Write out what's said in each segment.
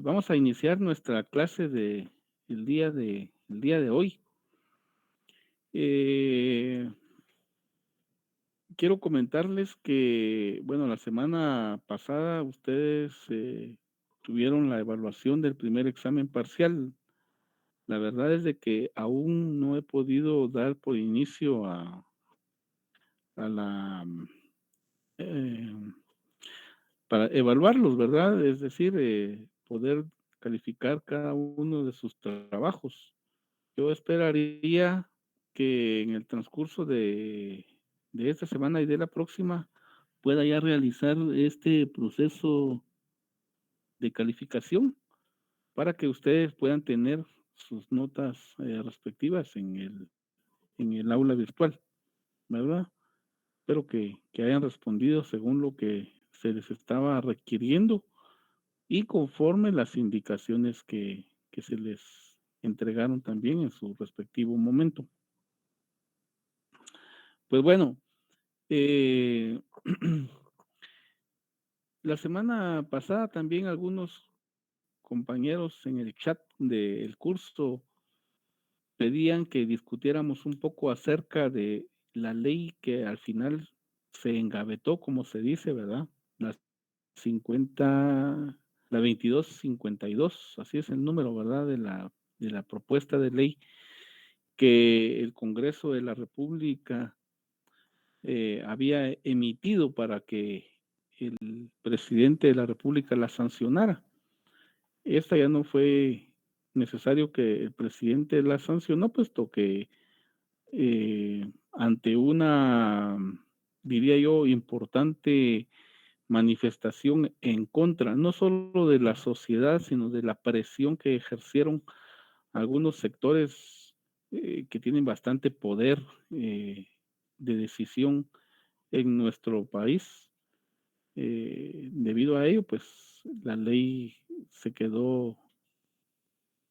Vamos a iniciar nuestra clase el día de hoy. Eh, Quiero comentarles que, bueno, la semana pasada ustedes tuvieron la evaluación del primer examen parcial. La verdad es de que aún no he podido dar por inicio a eh, para evaluarlos, ¿verdad? Es decir, poder calificar cada uno de sus trabajos. Yo esperaría que en el transcurso de esta semana y de la próxima pueda ya realizar este proceso de calificación para que ustedes puedan tener sus notas respectivas en el aula virtual, ¿verdad? Espero que hayan respondido según lo que se les estaba requiriendo y conforme las indicaciones que se les entregaron también en su respectivo momento. Pues bueno, Eh, la semana pasada también algunos compañeros en el chat del curso pedían que discutiéramos un poco acerca de la ley que al final se engavetó, como se dice, ¿verdad? La 50, la 2252, así es el número, ¿verdad? De la propuesta de ley que el Congreso de la República había emitido para que el presidente de la República la sancionara. Esta ya no fue necesario que el presidente la sancionó, puesto que ante una, diría yo, importante manifestación en contra, no solo de la sociedad, sino de la presión que ejercieron algunos sectores que tienen bastante poder de decisión en nuestro país. Debido a ello, pues la ley se quedó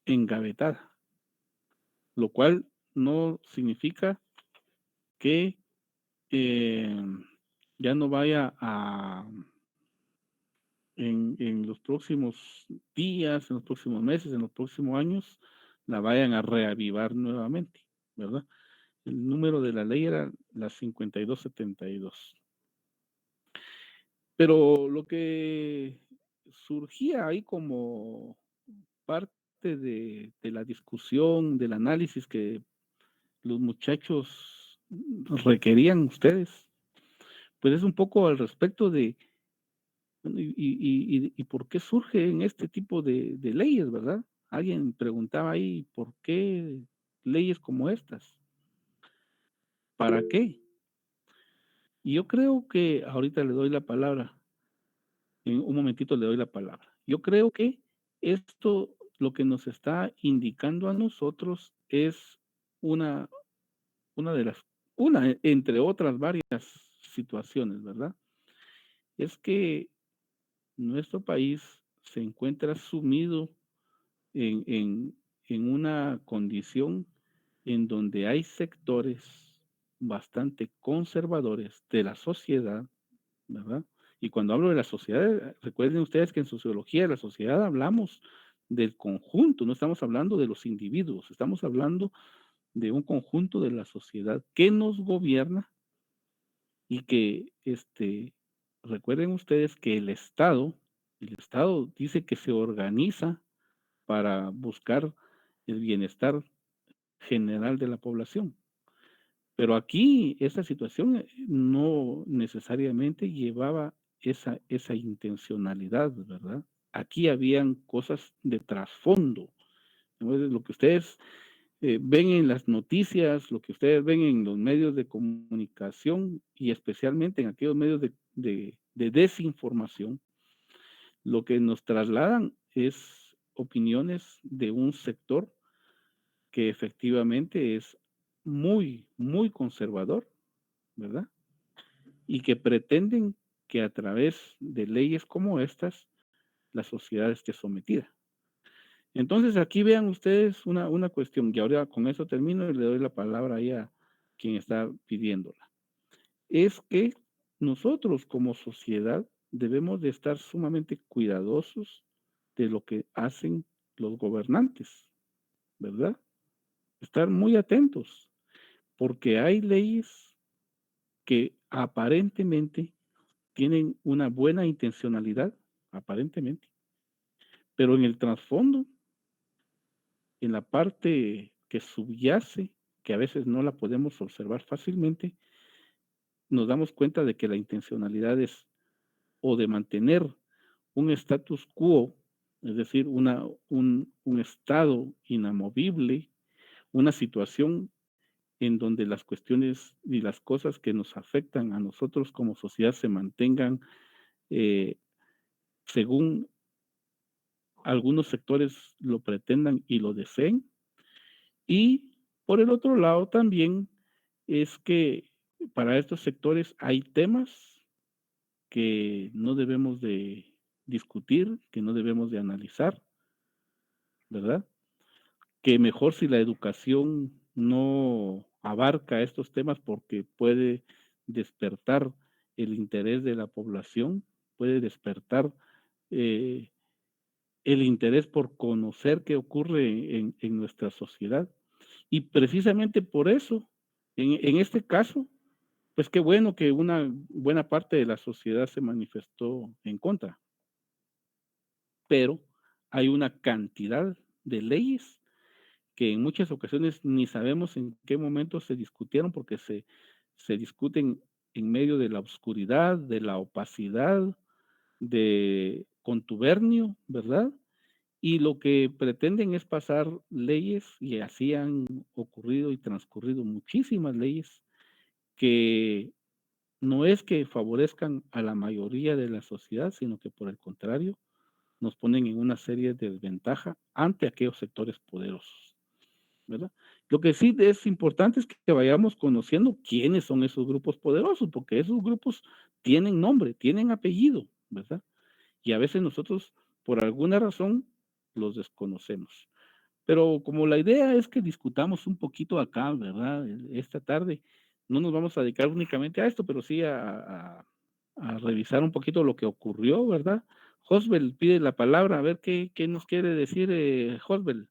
engavetada, lo cual no significa que eh, ya no vaya a, en los próximos días, en los próximos meses, en los próximos años, la vayan a reavivar nuevamente, ¿verdad? El número de la ley era la 5272. Pero lo que surgía ahí como parte de la discusión, del análisis que los muchachos requerían ustedes, pues es un poco al respecto de, bueno, y por qué surgen este tipo de leyes, ¿verdad? Alguien preguntaba ahí, ¿por qué leyes como estas? ¿Para qué? Y yo creo que ahorita le doy la palabra, en un momentito le doy la palabra. Yo creo que esto lo que nos está indicando a nosotros es una una de las entre otras varias situaciones, ¿verdad? Es que nuestro país se encuentra sumido en en una condición en donde hay sectores bastante conservadores de la sociedad, ¿verdad? Y cuando hablo de la sociedad, recuerden ustedes que en sociología de la sociedad hablamos del conjunto, no estamos hablando de los individuos, estamos hablando de un conjunto de la sociedad que nos gobierna y que, recuerden ustedes que el Estado dice que se organiza para buscar el bienestar general de la población. Pero aquí esa situación no necesariamente llevaba esa intencionalidad, ¿verdad? Aquí habían cosas de trasfondo. Entonces, lo que ustedes ven en las noticias, lo que ustedes ven en los medios de comunicación y especialmente en aquellos medios de desinformación, lo que nos trasladan es opiniones de un sector que efectivamente es muy, muy conservador, ¿verdad? Y que pretenden que a través de leyes como estas, la sociedad esté sometida. Entonces, aquí vean ustedes una cuestión, y ahora con eso termino y le doy la palabra ahí a quien está pidiéndola. Es que nosotros como sociedad debemos de estar sumamente cuidadosos de lo que hacen los gobernantes, ¿verdad? Estar muy atentos, porque hay leyes que aparentemente tienen una buena intencionalidad, aparentemente, pero en el trasfondo, en la parte que subyace, que a veces no la podemos observar fácilmente, nos damos cuenta de que la intencionalidad es o de mantener un status quo, es decir, un estado inamovible, una situación en donde las cuestiones y las cosas que nos afectan a nosotros como sociedad se mantengan eh, según algunos sectores lo pretendan y lo deseen. Y por el otro lado también es que para estos sectores hay temas que no debemos de discutir, que no debemos de analizar, ¿verdad? Que mejor si la educación no abarca estos temas porque puede despertar el interés de la población, puede despertar eh, el interés por conocer qué ocurre en nuestra sociedad. Y precisamente por eso, en este caso, pues qué bueno que una buena parte de la sociedad se manifestó en contra, pero hay una cantidad de leyes que en muchas ocasiones ni sabemos en qué momento se discutieron, porque se discuten en medio de la oscuridad, de la opacidad, de contubernio, ¿verdad? Y lo que pretenden es pasar leyes, y así han ocurrido y transcurrido muchísimas leyes, que no es que favorezcan a la mayoría de la sociedad, sino que por el contrario, nos ponen en una serie de desventaja ante aquellos sectores poderosos, ¿verdad? Lo que sí es importante es que vayamos conociendo quiénes son esos grupos poderosos, porque esos grupos tienen nombre, tienen apellido, ¿verdad? Y a veces nosotros, por alguna razón, los desconocemos. Pero como la idea es que discutamos un poquito acá, ¿verdad? Esta tarde, no nos vamos a dedicar únicamente a esto, pero sí a revisar un poquito lo que ocurrió, ¿verdad? Josbel pide la palabra, a ver qué nos quiere decir Josbel.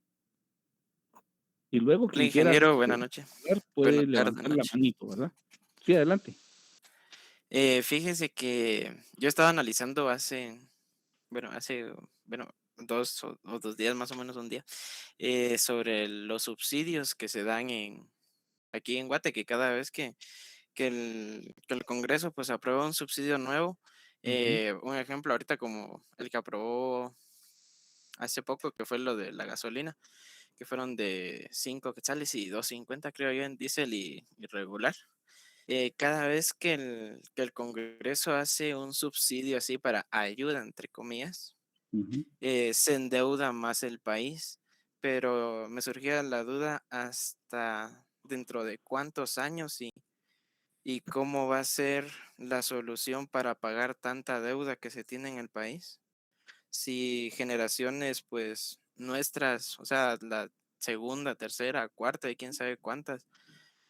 Y luego Hola quien quiera ingeniero, buenas noches. hablar Buenas puede tardes, levantar la noche. manito, ¿verdad? Sí, adelante. Fíjese que yo estaba analizando bueno, 2 días, más o menos un día, sobre los subsidios que se dan aquí en Guate, que cada vez que el Congreso pues aprueba un subsidio nuevo, Ujú, un ejemplo ahorita como el que aprobó hace poco, que fue lo de la gasolina, que fueron de 5 quetzales y 2.50 creo yo en diésel y regular. Cada vez que el Congreso hace un subsidio así para ayuda, entre comillas, ujú. se endeuda más el país, pero me surgía la duda hasta dentro de cuántos años y cómo va a ser la solución para pagar tanta deuda que se tiene en el país. Si generaciones, pues nuestras, o sea, la segunda, tercera, cuarta y quién sabe cuántas,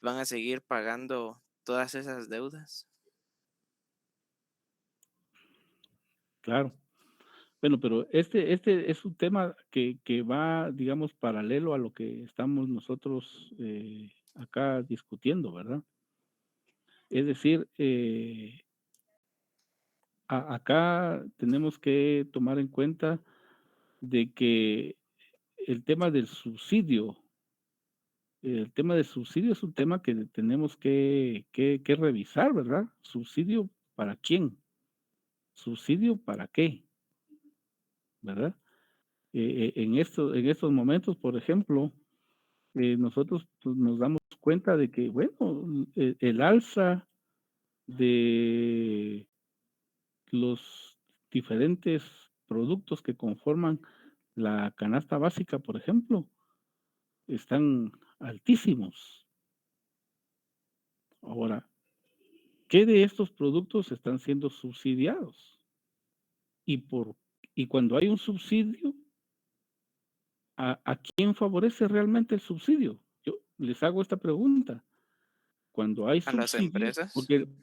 van a seguir pagando todas esas deudas. Claro. Bueno, pero este es un tema que va, digamos, paralelo a lo que estamos nosotros, acá discutiendo, ¿verdad? Es decir, acá tenemos que tomar en cuenta de que el tema del subsidio es un tema que tenemos que revisar, ¿verdad? ¿Subsidio para quién? ¿Subsidio para qué? ¿Verdad? En estos momentos, por ejemplo, nosotros pues, nos damos cuenta de que, bueno, el alza de los diferentes productos que conforman la canasta básica, por ejemplo, están altísimos. Ahora, ¿qué de estos productos están siendo subsidiados? Y, por, y cuando hay un subsidio, ¿a quién favorece realmente el subsidio? Yo les hago esta pregunta. Cuando hay A las subsidio, empresas.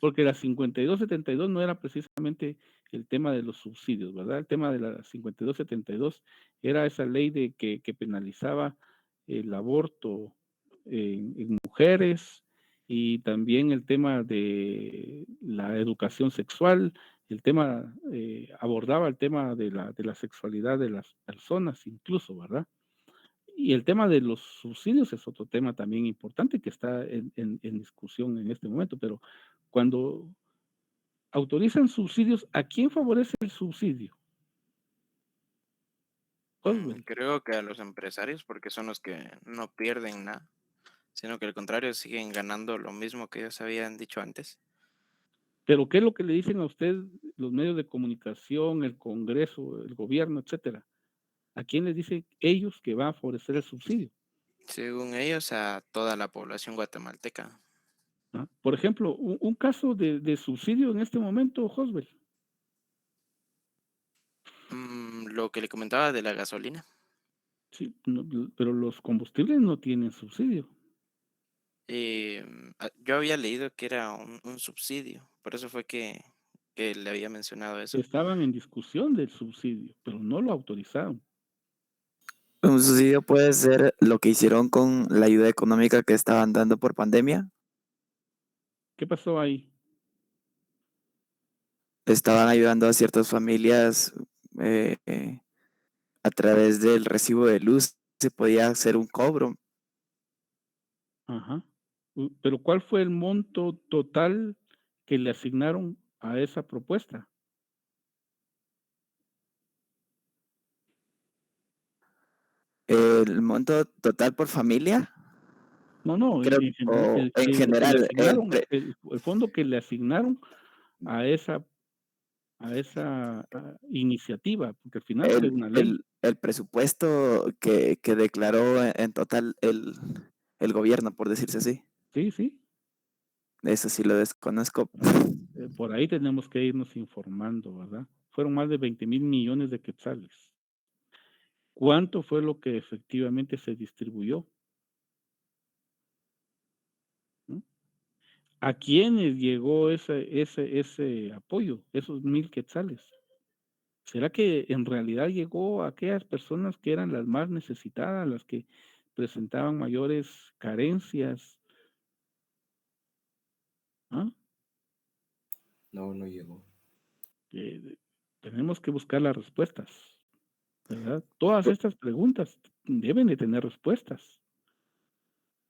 porque la 5272 no era precisamente el tema de los subsidios, ¿verdad? El tema de la 5272 era esa ley de que penalizaba el aborto en mujeres y también el tema de la educación sexual, el tema, abordaba el tema de la sexualidad de las personas incluso, ¿verdad? Y el tema de los subsidios es otro tema también importante que está en discusión en este momento, pero cuando autorizan subsidios, ¿a quién favorece el subsidio? Oswald. Creo que a los empresarios, porque son los que no pierden nada, sino que al contrario siguen ganando lo mismo que ellos habían dicho antes. Pero ¿qué es lo que le dicen a usted los medios de comunicación, el Congreso, el gobierno, etcétera? ¿A quién les dicen ellos que va a favorecer el subsidio? Según ellos, a toda la población guatemalteca. ¿Ah? Por ejemplo, un caso de subsidio en este momento, Oswald. Lo que le comentaba de la gasolina. Sí, pero los combustibles no tienen subsidio. Yo había leído que era un subsidio, por eso fue que le había mencionado eso. Estaban en discusión del subsidio, pero no lo autorizaron. Un subsidio puede ser lo que hicieron con la ayuda económica que estaban dando por pandemia. ¿Qué pasó ahí? Estaban ayudando a ciertas familias eh, eh, a través del recibo de luz. Se podía hacer un cobro. Ajá. Pero ¿cuál fue el monto total que le asignaron a esa propuesta? El monto total por familia, No, no, creo, en general, o en lo que le general, asignaron, el fondo que le asignaron a esa iniciativa, porque al final fue una ley. el presupuesto que declaró en total el gobierno, por decirse así. Sí, sí. Eso sí lo desconozco. Por ahí tenemos que irnos informando, ¿verdad? Fueron más de 20,000 millones de quetzales. ¿Cuánto fue lo que efectivamente se distribuyó? ¿No? ¿A quiénes llegó ese apoyo, esos 1,000 quetzales? ¿Será que en realidad llegó a aquellas personas que eran las más necesitadas, las que presentaban mayores carencias? ¿Ah? No, no llegó. Tenemos que buscar las respuestas, ¿verdad? Todas estas preguntas deben de tener respuestas.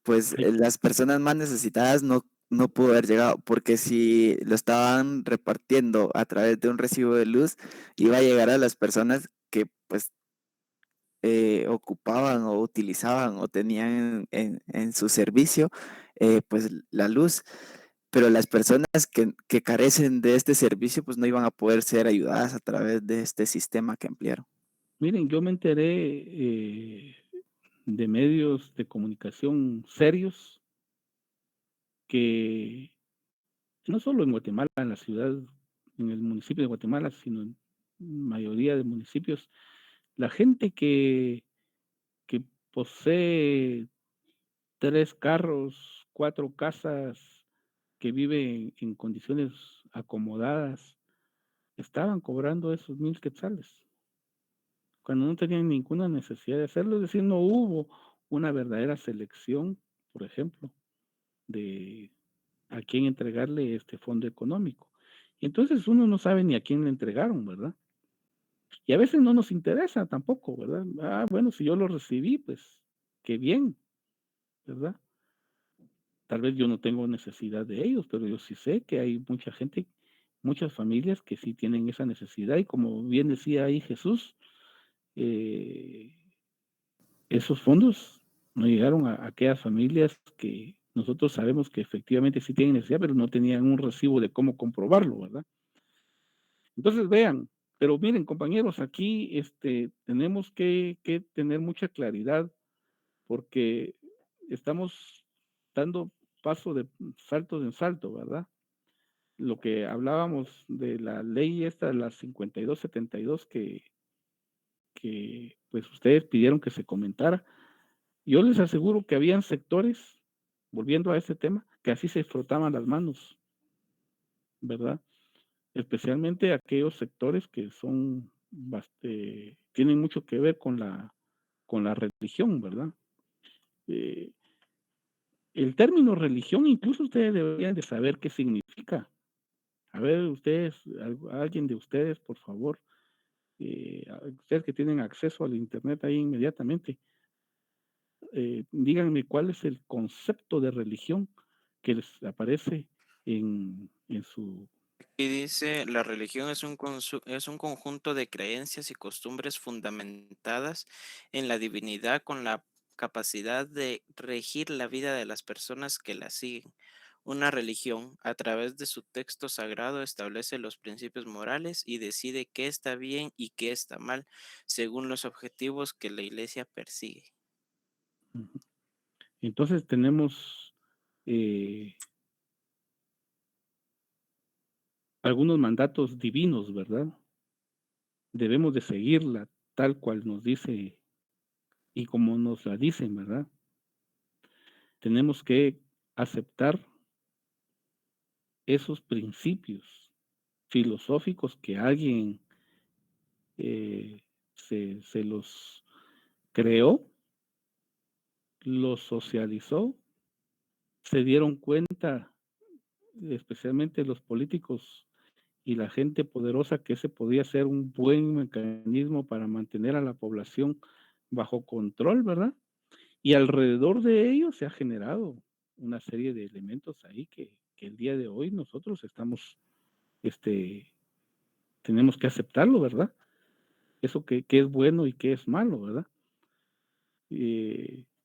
Pues Hay- las personas más necesitadas no pudo haber llegado, porque si lo estaban repartiendo a través de un recibo de luz, iba a llegar a las personas que pues ocupaban o utilizaban o tenían en su servicio pues la luz, pero las personas que carecen de este servicio pues no iban a poder ser ayudadas a través de este sistema que ampliaron. Miren, yo me enteré de medios de comunicación serios que no solo en Guatemala, en la ciudad, en el municipio de Guatemala, sino en mayoría de municipios, la gente que posee 3 carros, 4 casas, que vive en condiciones acomodadas, estaban cobrando esos 1,000 quetzales, cuando no tenían ninguna necesidad de hacerlo, es decir, no hubo una verdadera selección, por ejemplo, de a quién entregarle este fondo económico. Y entonces uno no sabe ni a quién le entregaron, ¿verdad? Y a veces no nos interesa tampoco, ¿verdad? Ah, bueno, si yo lo recibí, pues qué bien, ¿verdad? Tal vez yo no tengo necesidad de ellos, pero yo sí sé que hay mucha gente, muchas familias que sí tienen esa necesidad y como bien decía ahí Jesús, eh, esos fondos no llegaron a aquellas familias que nosotros sabemos que efectivamente sí tienen necesidad, pero no tenían un recibo de cómo comprobarlo, ¿verdad? Entonces vean, pero miren compañeros, aquí tenemos que tener mucha claridad porque estamos dando paso de salto en salto, ¿verdad? Lo que hablábamos de la ley esta, la 5272, que pues ustedes pidieron que se comentara. Yo les aseguro que habían sectores, volviendo a ese tema, que así se frotaban las manos, ¿verdad? especialmente aquellos sectores que son tienen mucho que ver con la religión, ¿verdad? Eh, el término religión, incluso ustedes deberían de saber qué significa. A ver, ustedes, alguien de ustedes, por favor, ustedes que tienen acceso al internet ahí inmediatamente, díganme cuál es el concepto de religión que les aparece en su... Y dice, la religión es un conjunto de creencias y costumbres fundamentadas en la divinidad con la capacidad de regir la vida de las personas que la siguen. Una religión, a través de su texto sagrado, establece los principios morales y decide qué está bien y qué está mal, según los objetivos que la iglesia persigue. Ujú. Entonces tenemos algunos mandatos divinos, ¿verdad? Debemos de seguirla tal cual nos dice y como nos la dicen, ¿verdad? Tenemos que aceptar esos principios filosóficos que alguien se los creó, los socializó, se dieron cuenta, especialmente los políticos y la gente poderosa, que ese podía ser un buen mecanismo para mantener a la población bajo control, ¿verdad? Y alrededor de ello se ha generado una serie de elementos ahí que el día de hoy nosotros estamos, tenemos que aceptarlo, ¿verdad? Eso que es bueno y que es malo, ¿verdad?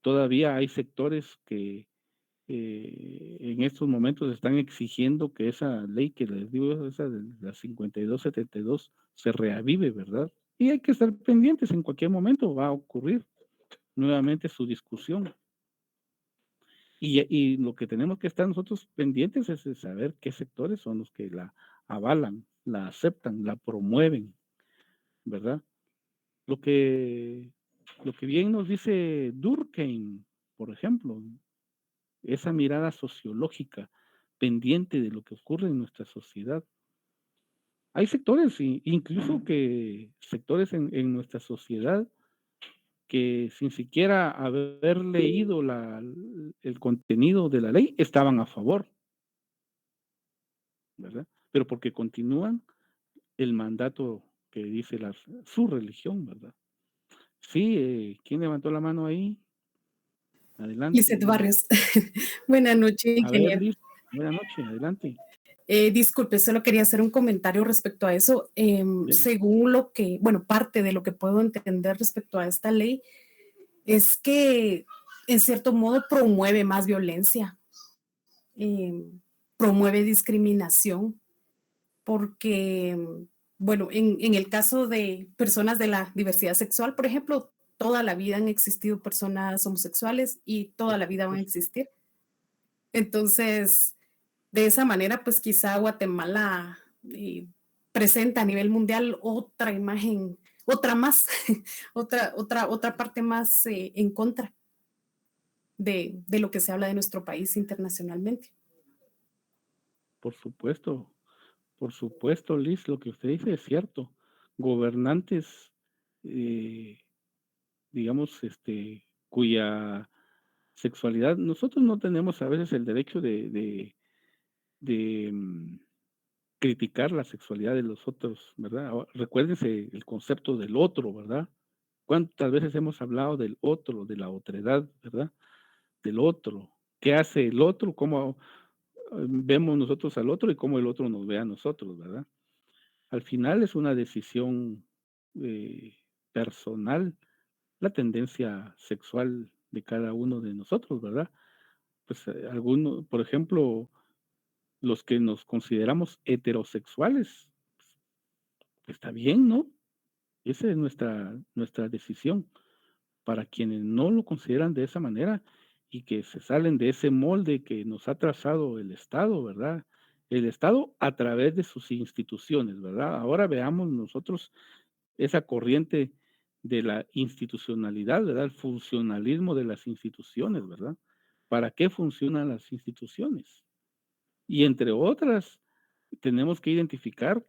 Todavía hay sectores que en estos momentos están exigiendo que esa ley que les digo, esa de la 5272, se reavive, ¿verdad? Y hay que estar pendientes, en cualquier momento va a ocurrir nuevamente su discusión. Y lo que tenemos que estar nosotros pendientes es de saber qué sectores son los que la avalan, la aceptan, la promueven, ¿verdad? Lo que, lo que bien nos dice Durkheim, por ejemplo, esa mirada sociológica pendiente de lo que ocurre en nuestra sociedad. Hay sectores, incluso que sectores en nuestra sociedad que sin siquiera haber leído el contenido de la ley estaban a favor, ¿verdad? Pero porque continúan el mandato que dice su religión, ¿verdad? Sí, ¿quién levantó la mano ahí? Lizeth Adelante. Barrios. Buenas noches, A ver, ingeniero. Liz, buenas noches, adelante. Disculpe, solo quería hacer un comentario respecto a eso. Según lo que, bueno, parte de lo que puedo entender respecto a esta ley es que en cierto modo promueve más violencia, promueve discriminación, porque, bueno, en el caso de personas de la diversidad sexual, por ejemplo, toda la vida han existido personas homosexuales y toda la vida van a existir. Entonces, de esa manera, pues quizá Guatemala presenta a nivel mundial otra imagen, otra más, otra parte más en contra de lo que se habla de nuestro país internacionalmente. Por supuesto, Liz, lo que usted dice es cierto. Gobernantes, digamos, cuya sexualidad, nosotros no tenemos a veces el derecho de criticar la sexualidad de los otros, ¿verdad? Recuérdense el concepto del otro, ¿verdad? ¿Cuántas veces hemos hablado del otro, de la otredad, ¿verdad? Del otro. ¿Qué hace el otro? ¿Cómo vemos nosotros al otro y cómo el otro nos ve a nosotros, ¿verdad? Al final es una decisión personal, la tendencia sexual de cada uno de nosotros, ¿verdad? Pues algunos, por ejemplo, los que nos consideramos heterosexuales, está bien, ¿no? Esa es nuestra decisión. Para quienes no lo consideran de esa manera y que se salen de ese molde que nos ha trazado el Estado, ¿verdad? El Estado a través de sus instituciones, ¿verdad? Ahora veamos nosotros esa corriente de la institucionalidad, ¿verdad? El funcionalismo de las instituciones, ¿verdad? ¿Para qué funcionan las instituciones? Y entre otras, tenemos que identificar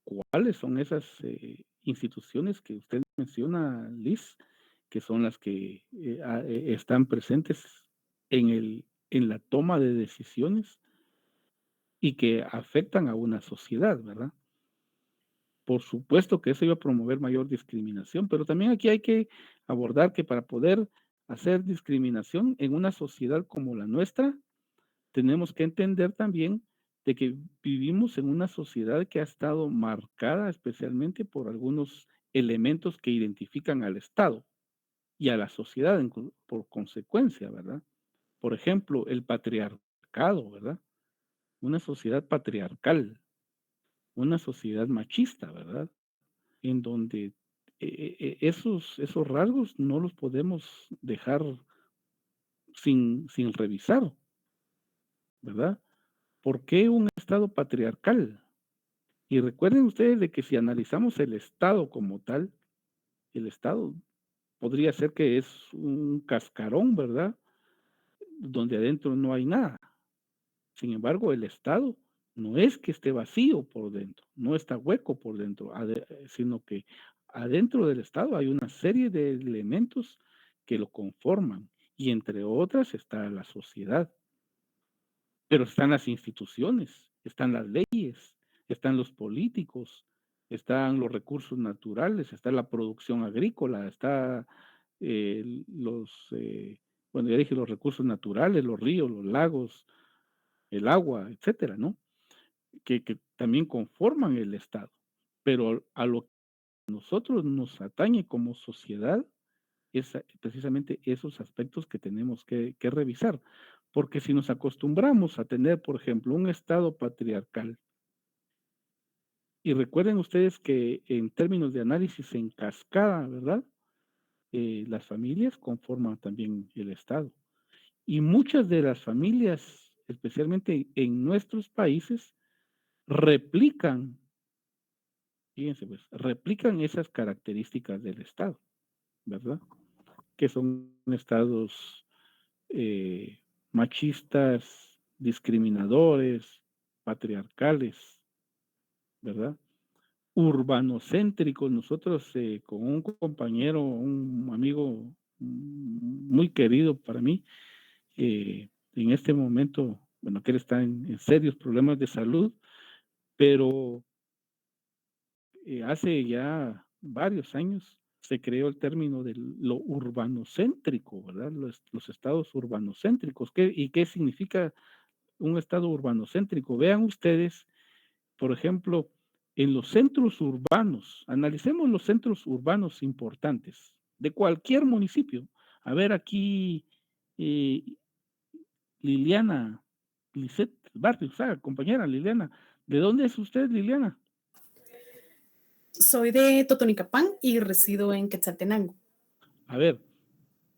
cuáles son esas instituciones que usted menciona, Liz, que son las que están presentes en la toma de decisiones y que afectan a una sociedad, ¿verdad? Por supuesto que eso iba a promover mayor discriminación, pero también aquí hay que abordar que para poder hacer discriminación en una sociedad como la nuestra, tenemos que entender también de que vivimos en una sociedad que ha estado marcada especialmente por algunos elementos que identifican al Estado y a la sociedad por consecuencia, ¿verdad? Por ejemplo, el patriarcado, ¿verdad? Una sociedad patriarcal, una sociedad machista, ¿verdad? En donde esos rasgos no los podemos dejar sin revisar, ¿verdad? ¿Por qué un Estado patriarcal? Y recuerden ustedes de que si analizamos el Estado como tal, el Estado podría ser que es un cascarón, ¿verdad? Donde adentro no hay nada. Sin embargo, el Estado no es que esté vacío por dentro, no está hueco por dentro, sino que adentro del Estado hay una serie de elementos que lo conforman y entre otras está la sociedad. Pero están las instituciones, están las leyes, están los políticos, están los recursos naturales, está la producción agrícola, está bueno, ya dije los recursos naturales, los ríos, los lagos, el agua, etcétera, ¿no? Que también conforman el Estado. Pero a lo que a nosotros nos atañe como sociedad es precisamente esos aspectos que tenemos que revisar. Porque si nos acostumbramos a tener, por ejemplo, un Estado patriarcal, y recuerden ustedes que en términos de análisis en cascada, ¿verdad? Las familias conforman también el Estado. Y muchas de las familias, especialmente en nuestros países, replican, fíjense pues, replican esas características del Estado, ¿verdad? Que son estados machistas, discriminadores, patriarcales, ¿verdad? Urbanocéntricos. Nosotros con un compañero, un amigo muy querido para mí, en este momento, bueno, que él está en serios problemas de salud, pero hace ya varios años se creó el término de lo urbanocéntrico, ¿verdad? Los estados urbanocéntricos. ¿Y qué significa un estado urbanocéntrico? Vean ustedes, por ejemplo, en los centros urbanos, analicemos los centros urbanos importantes de cualquier municipio. A ver aquí, eh, Liliana, Lisette Barrios, compañera Liliana, ¿de dónde es usted, Liliana? Soy de Totonicapán y resido en Quetzaltenango. A ver,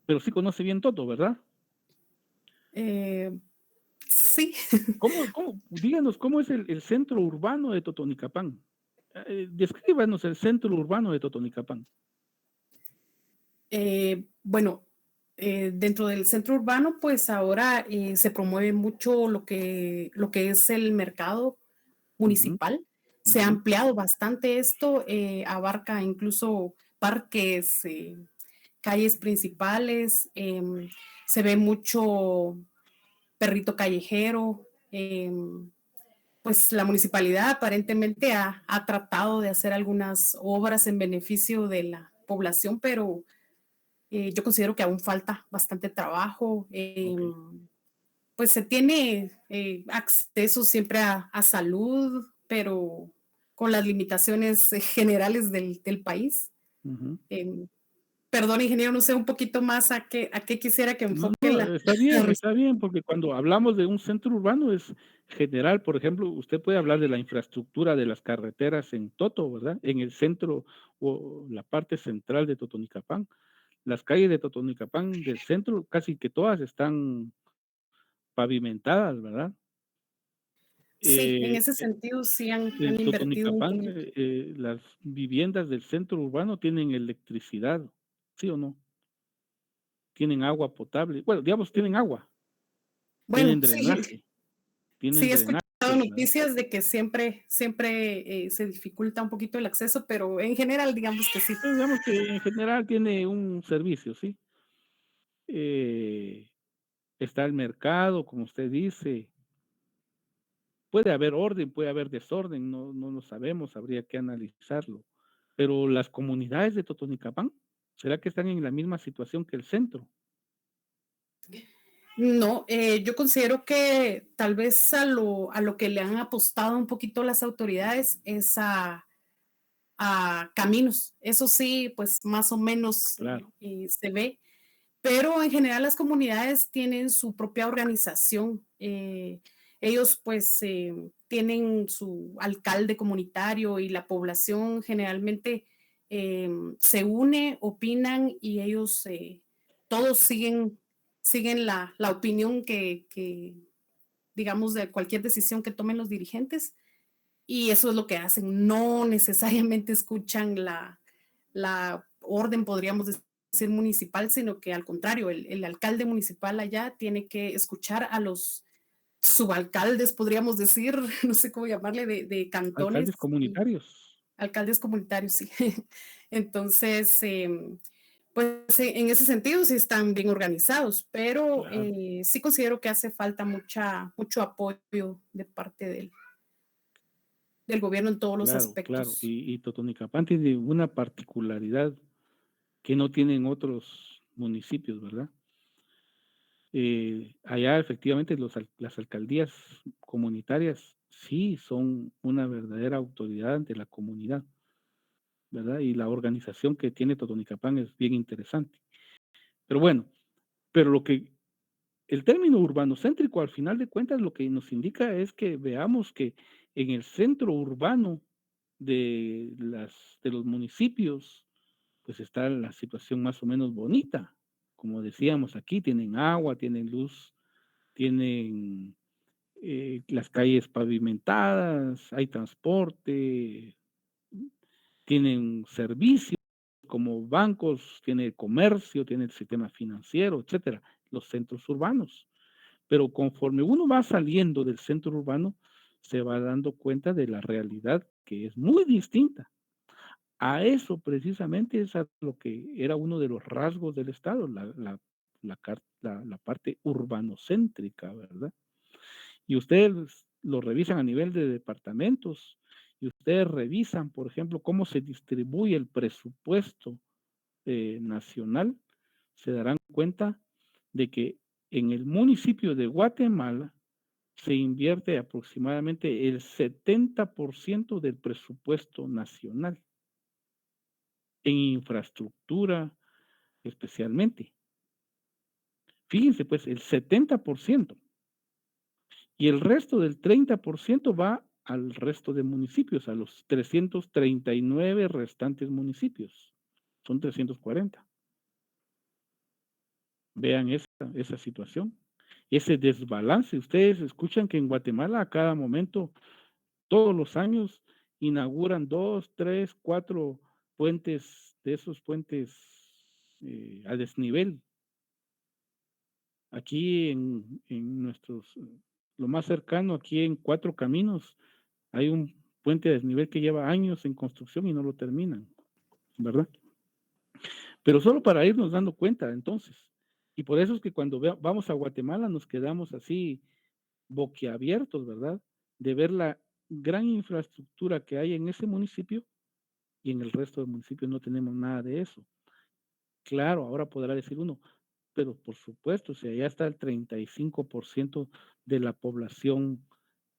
pero sí conoce bien Toto, ¿verdad? Sí. Díganos, ¿cómo es el centro urbano de Totonicapán? Descríbanos el centro urbano de Totonicapán. Bueno, dentro del centro urbano, pues ahora se promueve mucho lo que es el mercado municipal. Se ha ampliado bastante esto, abarca incluso parques, calles principales, se ve mucho perrito callejero. Pues la municipalidad aparentemente ha tratado de hacer algunas obras en beneficio de la población, pero yo considero que aún falta bastante trabajo. Pues se tiene acceso siempre a salud, pero con las limitaciones generales del país. Perdón, ingeniero, no sé un poquito más a qué quisiera que enfoque Está bien, porque cuando hablamos de un centro urbano es general. Por ejemplo, usted puede hablar de la infraestructura de las carreteras en Toto, ¿verdad? En el centro o la parte central de Totonicapán. Las calles de Totonicapán del centro, casi que todas están pavimentadas, ¿verdad? Sí, en ese sentido sí han En invertido un Totonicapán, poquito. las viviendas del centro urbano tienen electricidad, ¿sí o no? Tienen agua potable. Bueno, digamos, tienen agua, Bueno, tienen sí, drenaje, tienen sí he escuchado drenaje. escuchado ¿verdad? noticias de que siempre se dificulta un poquito el acceso, pero en general, digamos que sí. Pero digamos que en general tiene un servicio, ¿sí? Eh, está el mercado, como usted dice. Puede haber orden, puede haber desorden, no lo sabemos, habría que analizarlo. Pero las comunidades de Totonicapán, ¿será que están en la misma situación que el centro? No, yo considero que tal vez a lo que le han apostado un poquito las autoridades es a caminos. Eso sí, pues más o menos Claro, se ve, pero en general las comunidades tienen su propia organización. Ellos pues tienen su alcalde comunitario y la población generalmente se une, opinan y ellos todos siguen la opinión digamos, de cualquier decisión que tomen los dirigentes y eso es lo que hacen. No necesariamente escuchan la orden, podríamos decir, municipal, sino que al contrario, el alcalde municipal allá tiene que escuchar a los subalcaldes, podríamos decir, no sé cómo llamarle, de cantones alcaldes y comunitarios, alcaldes comunitarios, sí. Entonces, pues en ese sentido sí están bien organizados, pero claro, sí considero que hace falta mucho apoyo de parte del gobierno en todos los claro, claro. aspectos. Y Totonicapán tiene una particularidad que no tienen otros municipios, ¿verdad? Allá efectivamente las alcaldías comunitarias sí son una verdadera autoridad ante la comunidad, ¿verdad? Y la organización que tiene Totonicapán es bien interesante. Pero bueno, pero el término urbanocéntrico al final de cuentas lo que nos indica es que veamos que en el centro urbano de los municipios, pues está la situación más o menos bonita. Como decíamos aquí, tienen agua, tienen luz, tienen las calles pavimentadas, hay transporte, tienen servicios como bancos, tiene comercio, tiene el sistema financiero, etcétera, los centros urbanos. Pero conforme uno va saliendo del centro urbano, se va dando cuenta de la realidad que es muy distinta. A eso precisamente es a lo que era uno de los rasgos del Estado, la parte urbanocéntrica, ¿verdad? Y ustedes lo revisan a nivel de departamentos y ustedes revisan, por ejemplo, cómo se distribuye el presupuesto nacional, se darán cuenta de que en el municipio de Guatemala se invierte aproximadamente el 70% del presupuesto nacional en infraestructura especialmente. Fíjense, pues el 70%. Y el resto del 30% va al resto de municipios, a los 339 restantes municipios. Son 340. Vean esa situación, ese desbalance. Ustedes escuchan que en Guatemala a cada momento, todos los años, inauguran 2, 3, 4 puentes, de esos puentes a desnivel. Aquí en lo más cercano, aquí en Cuatro Caminos, hay un puente a desnivel que lleva años en construcción y no lo terminan, ¿verdad? Pero solo para irnos dando cuenta, entonces. Y por eso es que cuando vamos a Guatemala nos quedamos así boquiabiertos, ¿verdad? De ver la gran infraestructura que hay en ese municipio y en el resto de municipios no tenemos nada de eso. Claro, ahora podrá decir uno, pero por supuesto, si allá está el 35% de la población,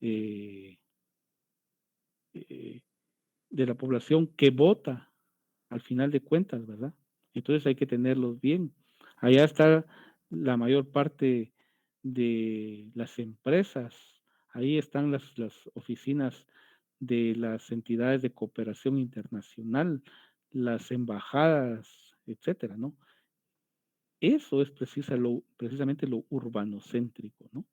eh, eh, que vota al final de cuentas, ¿verdad? Entonces hay que tenerlos bien. Allá está la mayor parte de las empresas, ahí están las oficinas de las entidades de cooperación internacional, las embajadas, etcétera, ¿no? Eso es precisamente lo urbanocéntrico, ¿no?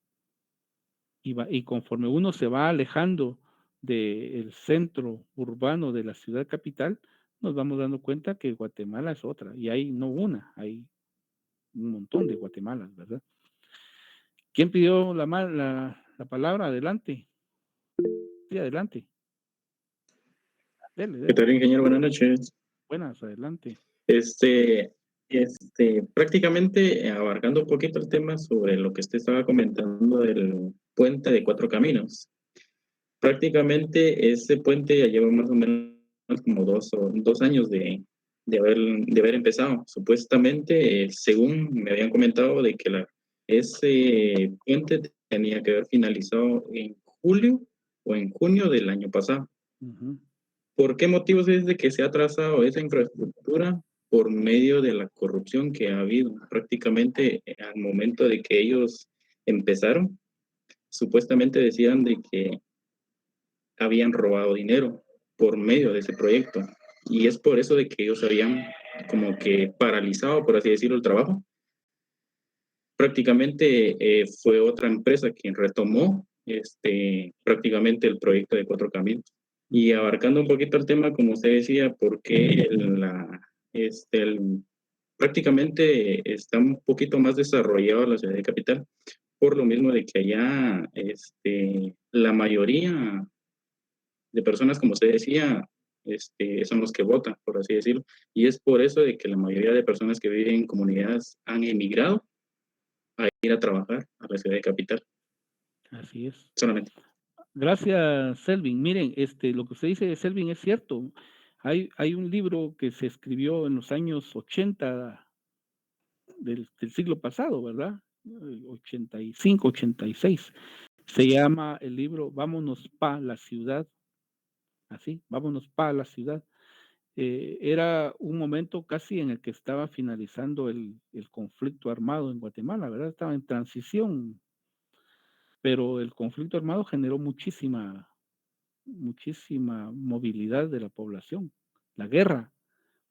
Y conforme uno se va alejando del centro urbano de la ciudad capital, nos vamos dando cuenta que Guatemala es otra, y hay no una, hay un montón de Guatemalas, ¿verdad? ¿Quién pidió la palabra? Adelante. Sí, adelante. Dele, ¿Qué dele. tal, ingeniero? Buenas noches. Buenas, adelante. Este, prácticamente abarcando un poquito el tema sobre lo que usted estaba comentando del puente de Cuatro Caminos. Prácticamente ese puente ya lleva más o menos como 2 años de haber empezado. Supuestamente, según me habían comentado, de que ese puente tenía que haber finalizado en julio o en junio del año pasado. Ujú. ¿Por qué motivos es de que se ha trazado esa infraestructura? Por medio de la corrupción que ha habido. Prácticamente al momento de que ellos empezaron, supuestamente decían de que habían robado dinero por medio de ese proyecto. Y es por eso de que ellos habían como que paralizado, por así decirlo, el trabajo. Prácticamente fue otra empresa quien retomó prácticamente el proyecto de Cuatro Caminos. Y abarcando un poquito el tema, como usted decía, porque prácticamente está un poquito más desarrollado la ciudad de Capital, por lo mismo de que allá la mayoría de personas, como usted decía, son los que votan, por así decirlo. Y es por eso de que la mayoría de personas que viven en comunidades han emigrado a ir a trabajar a la ciudad de Capital, Así es. solamente. Gracias, Selvin. Miren, lo que usted dice, Selvin, es cierto. Hay un libro que se escribió en los años 80 del siglo pasado, ¿verdad? 85, 86. Se llama el libro Vámonos pa' la ciudad. Así, vámonos pa' la ciudad. Era un momento casi en el que estaba finalizando el conflicto armado en Guatemala, ¿verdad? Estaba en transición, pero el conflicto armado generó muchísima movilidad de la población. La guerra,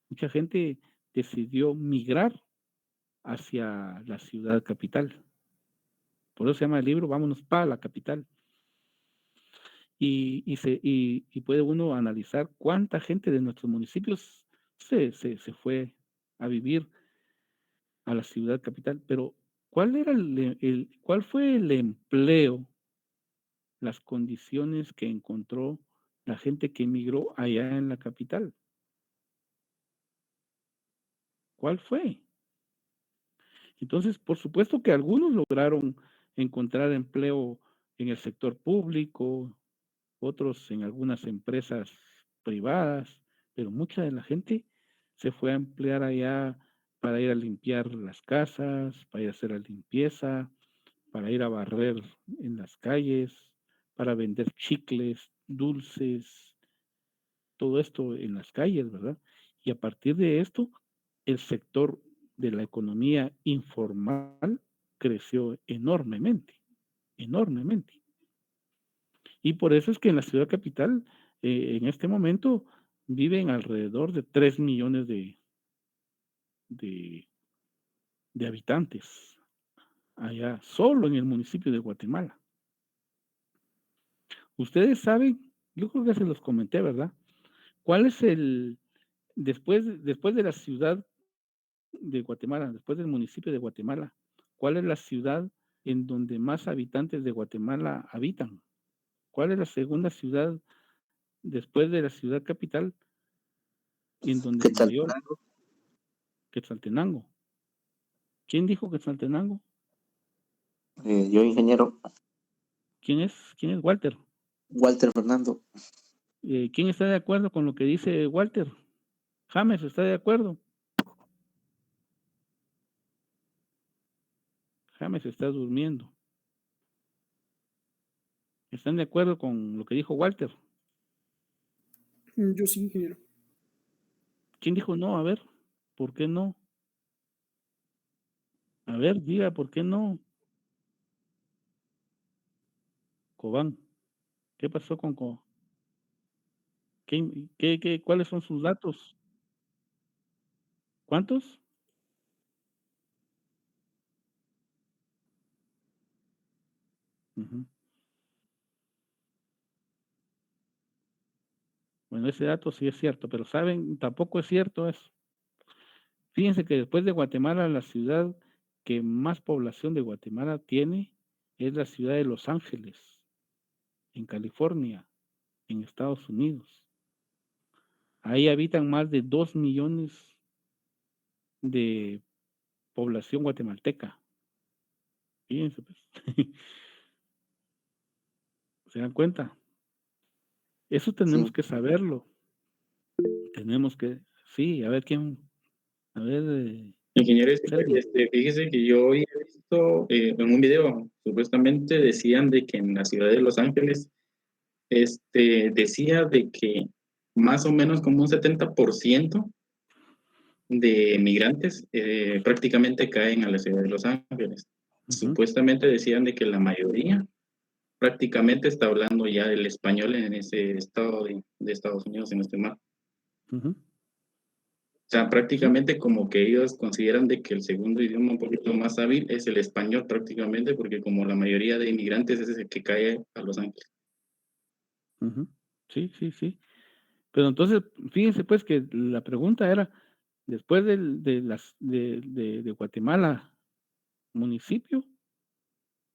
mucha gente decidió migrar hacia la ciudad capital. Por eso se llama el libro Vámonos para la capital. Y puede uno analizar cuánta gente de nuestros municipios se fue a vivir a la ciudad capital. Pero, ¿cuál fue el empleo, las condiciones que encontró la gente que emigró allá en la capital? ¿Cuál fue? Entonces, por supuesto que algunos lograron encontrar empleo en el sector público, otros en algunas empresas privadas, pero mucha de la gente se fue a emplear allá para ir a limpiar las casas, para ir a hacer la limpieza, para ir a barrer en las calles, para vender chicles, dulces, todo esto en las calles, ¿verdad? Y a partir de esto, el sector de la economía informal creció enormemente, enormemente. Y por eso es que en la ciudad capital, en este momento, viven alrededor de 3 millones de, de habitantes, allá, solo en el municipio de Guatemala. Ustedes saben, yo creo que se los comenté, ¿verdad? ¿Cuál es después de la ciudad de Guatemala, después del municipio de Guatemala, cuál es la ciudad en donde más habitantes de Guatemala habitan? ¿Cuál es la segunda ciudad después de la ciudad capital en donde mayor? Quetzaltenango. ¿Quién dijo Quetzaltenango? Yo, ingeniero ¿Quién es? ¿Quién es Walter? Walter Fernando. ¿Quién está de acuerdo con lo que dice Walter? James, ¿está de acuerdo? James está durmiendo. ¿Están de acuerdo con lo que dijo Walter? Yo sí, ingeniero. ¿Quién dijo no? A ver, ¿por qué no? A ver, diga, ¿por qué no? Cobán. ¿Qué pasó con Cobán? ¿Cuáles son sus datos? ¿Cuántos? Ujú. Bueno, ese dato sí es cierto, pero saben, tampoco es cierto eso. Fíjense que después de Guatemala, la ciudad que más población de Guatemala tiene es la ciudad de Los Ángeles, en California. en Estados Unidos. Ahí habitan más de 2 millones de población guatemalteca. Fíjense, pues. ¿Se dan cuenta? Eso tenemos Sí. que saberlo. Tenemos que, sí, a ver quién, a ver, Ingeniero, Sergio. fíjese que yo hoy he visto en un video, supuestamente decían de que en la ciudad de Los Ángeles, decía de que más o menos como un 70% de migrantes prácticamente caen a la ciudad de Los Ángeles. Ujú, Supuestamente decían de que la mayoría prácticamente está hablando ya el español en ese estado de Estados Unidos, en este mar. ujú. O sea, Sí, prácticamente como que ellos consideran de que el segundo idioma un poquito más hábil es el español prácticamente, porque como la mayoría de inmigrantes es el que cae a Los Ángeles. ujú. Sí, sí, sí. Pero entonces, fíjense pues que la pregunta era, después de Guatemala, municipio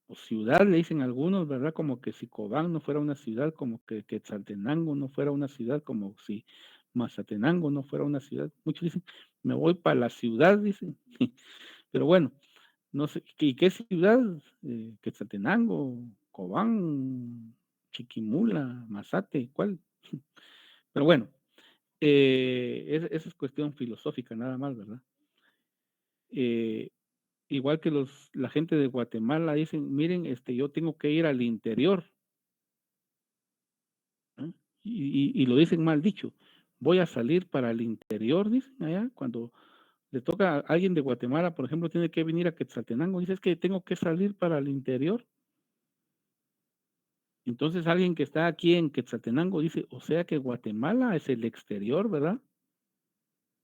o ciudad, le dicen algunos, ¿verdad? Como que si Cobán no fuera una ciudad, como que Quetzaltenango no fuera una ciudad, como si Mazatenango no fuera una ciudad. Muchos dicen, me voy para la ciudad, dicen. Pero bueno, no sé, ¿y qué ciudad? Quetzaltenango, Cobán, Chiquimula, Mazate, ¿cuál? Pero bueno, esa es cuestión filosófica nada más, ¿verdad? Eh, igual que la gente de Guatemala dicen, miren, yo tengo que ir al interior, ¿ah? Y lo dicen mal dicho, voy a salir para el interior, dicen allá, cuando le toca a alguien de Guatemala, por ejemplo, tiene que venir a Quetzaltenango, dice, es que tengo que salir para el interior. Entonces alguien que está aquí en Quetzaltenango dice, o sea que Guatemala es el exterior, ¿verdad?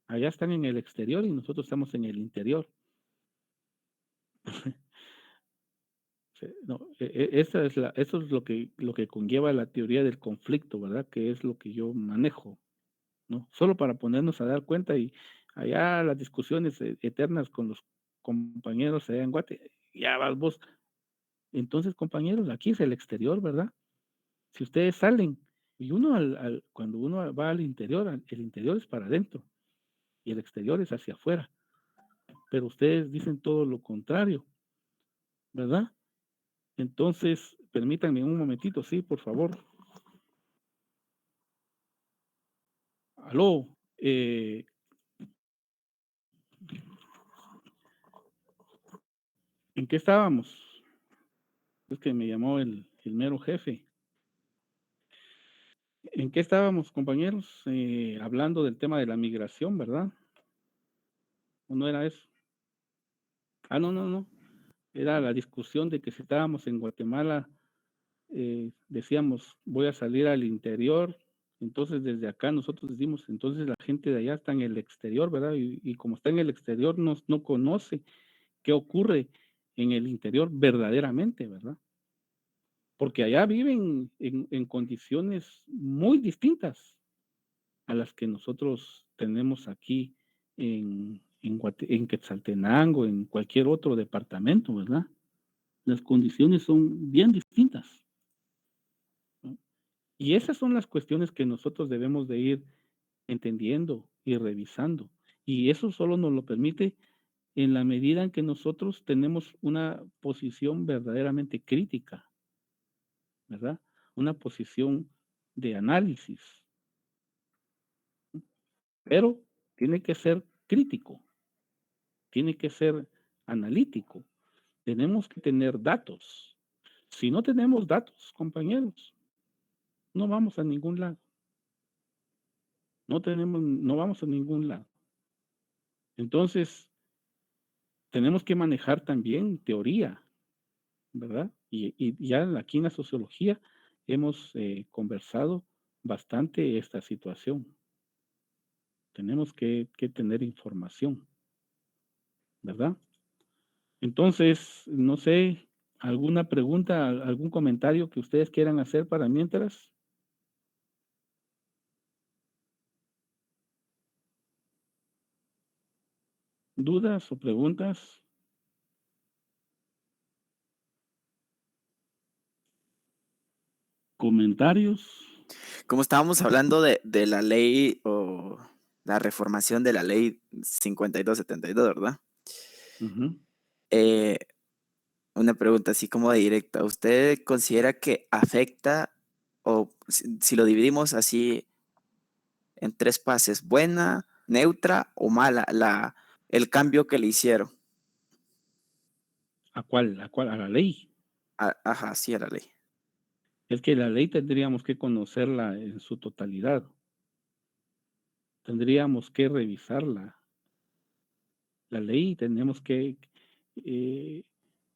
Allá están en el exterior y nosotros estamos en el interior. Sí, no, eso es lo que conlleva la teoría del conflicto, ¿verdad? Que es lo que yo manejo, ¿no? Solo para ponernos a dar cuenta y allá las discusiones eternas con los compañeros allá en Guate, ya vas vos. Entonces, compañeros, aquí es el exterior, ¿verdad? Si ustedes salen y cuando uno va al interior, el interior es para adentro y el exterior es hacia afuera, pero ustedes dicen todo lo contrario, ¿verdad? Entonces, permítanme un momentito, sí, por favor. Aló, ¿en qué estábamos? Es que me llamó el mero jefe. ¿En qué estábamos, compañeros? Hablando del tema de la migración, ¿verdad? ¿O no era eso? Ah, no, no, no. Era la discusión de que si estábamos en Guatemala, decíamos, voy a salir al interior. Entonces, desde acá nosotros decimos, entonces la gente de allá está en el exterior, ¿verdad? Y como está en el exterior, no conoce qué ocurre en el interior verdaderamente, ¿verdad? Porque allá viven en condiciones muy distintas a las que nosotros tenemos aquí en Quetzaltenango, en cualquier otro departamento, ¿verdad? Las condiciones son bien distintas, ¿no? Y esas son las cuestiones que nosotros debemos de ir entendiendo y revisando. Y eso solo nos lo permite en la medida en que nosotros tenemos una posición verdaderamente crítica, ¿verdad? Una posición de análisis, pero tiene que ser crítico, tiene que ser analítico. Tenemos que tener datos. Si no tenemos datos, compañeros, no vamos a ningún lado. No vamos a ningún lado. Entonces, tenemos que manejar también teoría, ¿verdad? Y ya aquí en la sociología hemos conversado bastante esta situación. Tenemos que tener información, ¿verdad? Entonces, no sé, alguna pregunta, algún comentario que ustedes quieran hacer para mientras. ¿Dudas o preguntas? ¿Comentarios? como estábamos hablando de la ley o la reformación de la ley 5272, ¿verdad? Ujú. Eh, una pregunta así como directa. ¿Usted considera que afecta, o si lo dividimos así en tres fases, buena, neutra o mala, el cambio que le hicieron? ¿A cuál? ¿A cuál? A la ley. Ajá, sí, a la ley. Es que la ley tendríamos que conocerla en su totalidad. Tendríamos que revisarla. La ley tenemos que, eh,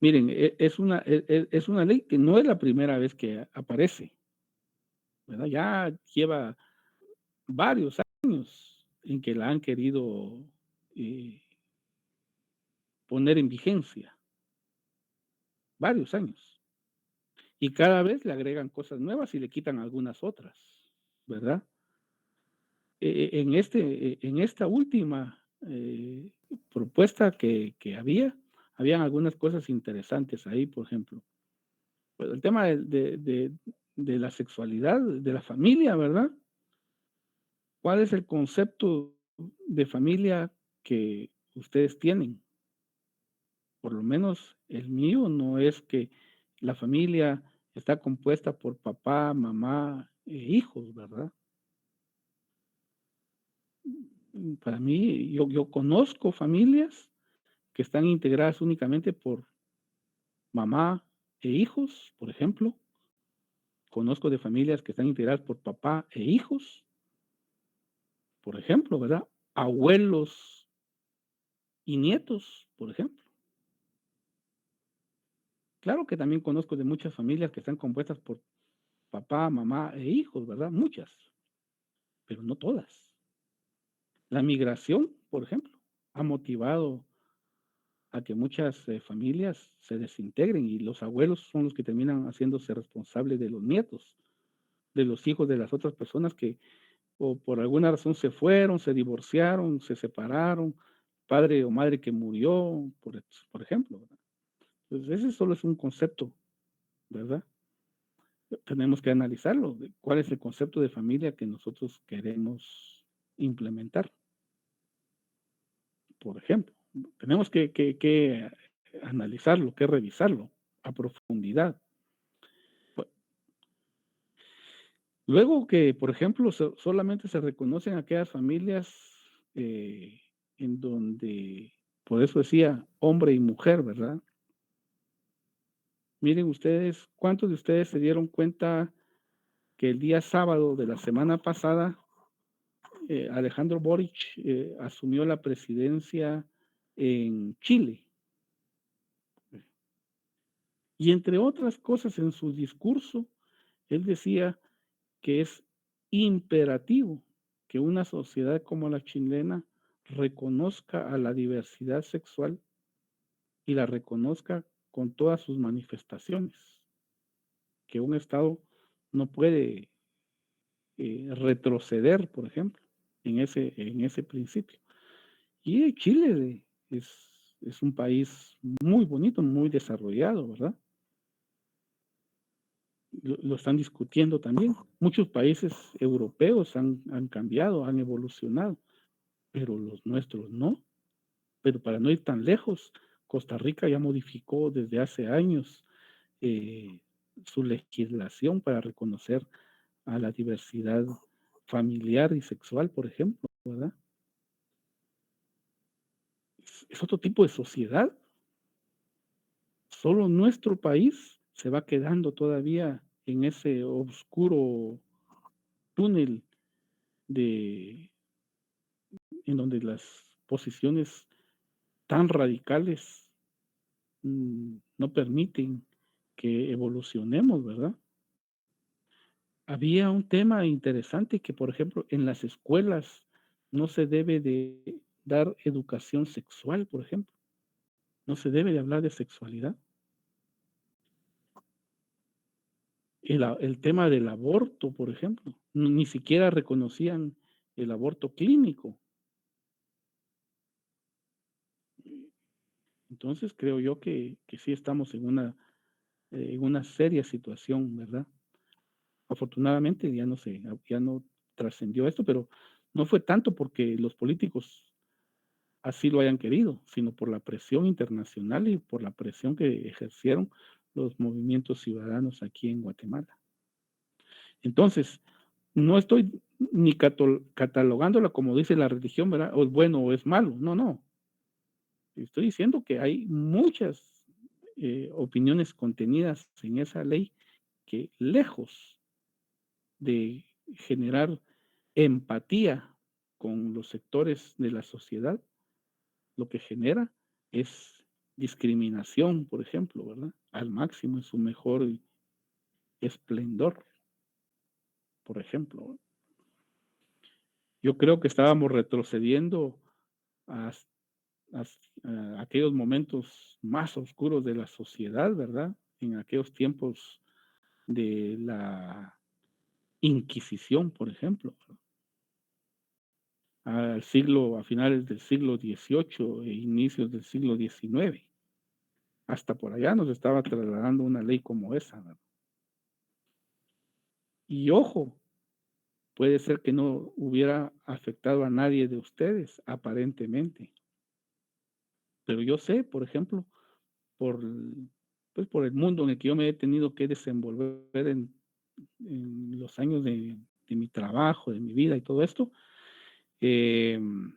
miren, es una ley que no es la primera vez que aparece, ¿verdad? Ya lleva varios años en que la han querido eh, poner en vigencia, varios años. Y cada vez le agregan cosas nuevas y le quitan algunas otras, ¿verdad? En esta última propuesta que habían algunas cosas interesantes ahí, por ejemplo. Pues el tema de la sexualidad, de la familia, ¿verdad? ¿Cuál es el concepto de familia que ustedes tienen? Por lo menos el mío no es que la familia está compuesta por papá, mamá e hijos, ¿verdad? Para mí, yo conozco familias que están integradas únicamente por mamá e hijos, por ejemplo. Conozco de familias que están integradas por papá e hijos, por ejemplo, ¿verdad? Abuelos y nietos, por ejemplo. Claro que también conozco de muchas familias que están compuestas por papá, mamá e hijos, ¿verdad? Muchas, pero no todas. La migración, por ejemplo, ha motivado a que muchas familias se desintegren y los abuelos son los que terminan haciéndose responsables de los nietos, de los hijos de las otras personas que o por alguna razón se fueron, se divorciaron, se separaron, padre o madre que murió, por ejemplo, ¿verdad? Entonces, ese solo es un concepto, ¿verdad? Tenemos que analizarlo, cuál es el concepto de familia que nosotros queremos implementar, por ejemplo. Tenemos que analizarlo, que revisarlo a profundidad. Luego que, por ejemplo, solamente se reconocen aquellas familias en donde, por eso decía hombre y mujer, ¿verdad? Miren ustedes, ¿cuántos de ustedes se dieron cuenta que el día sábado de la semana pasada Alejandro Boric asumió la presidencia en Chile? Y entre otras cosas en su discurso, él decía que es imperativo que una sociedad como la chilena reconozca a la diversidad sexual y la reconozca con todas sus manifestaciones, que un Estado no puede retroceder, por ejemplo, en ese principio. Y Chile es un país muy bonito, muy desarrollado, ¿verdad? Lo están discutiendo también. Muchos países europeos han cambiado, han evolucionado, pero los nuestros no. Pero para no ir tan lejos, Costa Rica ya modificó desde hace años su legislación para reconocer a la diversidad familiar y sexual, por ejemplo, ¿verdad? Es otro tipo de sociedad. Solo nuestro país se va quedando todavía en ese oscuro túnel de en donde las posiciones tan radicales no permiten que evolucionemos, ¿verdad? Había un tema interesante que, por ejemplo, en las escuelas no se debe de dar educación sexual, por ejemplo. No se debe de hablar de sexualidad. El tema del aborto, por ejemplo, ni siquiera reconocían el aborto clínico. Entonces creo yo que sí estamos en una seria situación, ¿verdad? Afortunadamente ya no trascendió esto, pero no fue tanto porque los políticos así lo hayan querido, sino por la presión internacional y por la presión que ejercieron los movimientos ciudadanos aquí en Guatemala. Entonces, no estoy ni catalogándola como dice la religión, ¿verdad? O es bueno o es malo. No, no. Estoy diciendo que hay muchas opiniones contenidas en esa ley que lejos de generar empatía con los sectores de la sociedad, lo que genera es discriminación, por ejemplo, ¿verdad? Al máximo, en su mejor esplendor, por ejemplo. Yo creo que estábamos retrocediendo a aquellos momentos más oscuros de la sociedad, ¿verdad? En aquellos tiempos de la Inquisición, por ejemplo, a finales del siglo XVIII e inicios del siglo XIX. Hasta por allá nos estaba trasladando una ley como esa, ¿verdad? Y ojo, puede ser que no hubiera afectado a nadie de ustedes, aparentemente. Pero yo sé, por ejemplo, pues por el mundo en el que yo me he tenido que desenvolver en los años de mi trabajo, de mi vida y todo esto, que,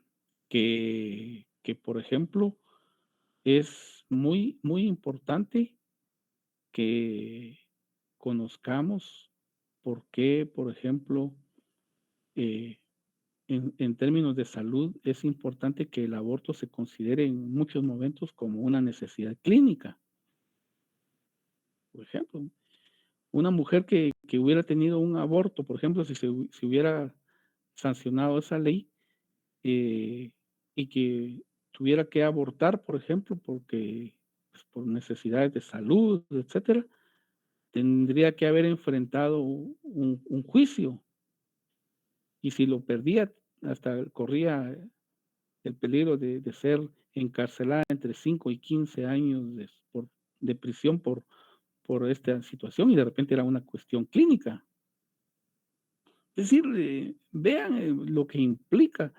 por ejemplo, es muy, muy importante que conozcamos por qué, por ejemplo, eh, en términos de salud, es importante que el aborto se considere en muchos momentos como una necesidad clínica. Por ejemplo, una mujer que hubiera tenido un aborto, por ejemplo, si hubiera sancionado esa ley, y que tuviera que abortar, por ejemplo, porque pues, por necesidades de salud, etcétera, tendría que haber enfrentado un juicio, y si lo perdía, hasta corría el peligro de ser encarcelada entre 5 y 15 años de prisión por esta situación, y de repente era una cuestión clínica. Es decir, vean lo que implica.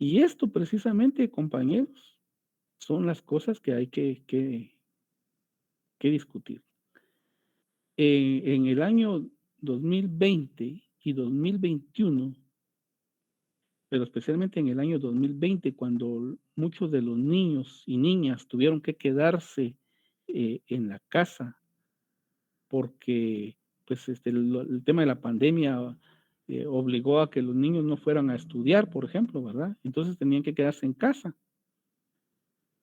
Y esto precisamente, compañeros, son las cosas que hay que discutir. En el año 2020 y 2021, pero especialmente en el año 2020, cuando muchos de los niños y niñas tuvieron que quedarse en la casa porque pues, el tema de la pandemia obligó a que los niños no fueran a estudiar, por ejemplo, ¿verdad? Entonces tenían que quedarse en casa.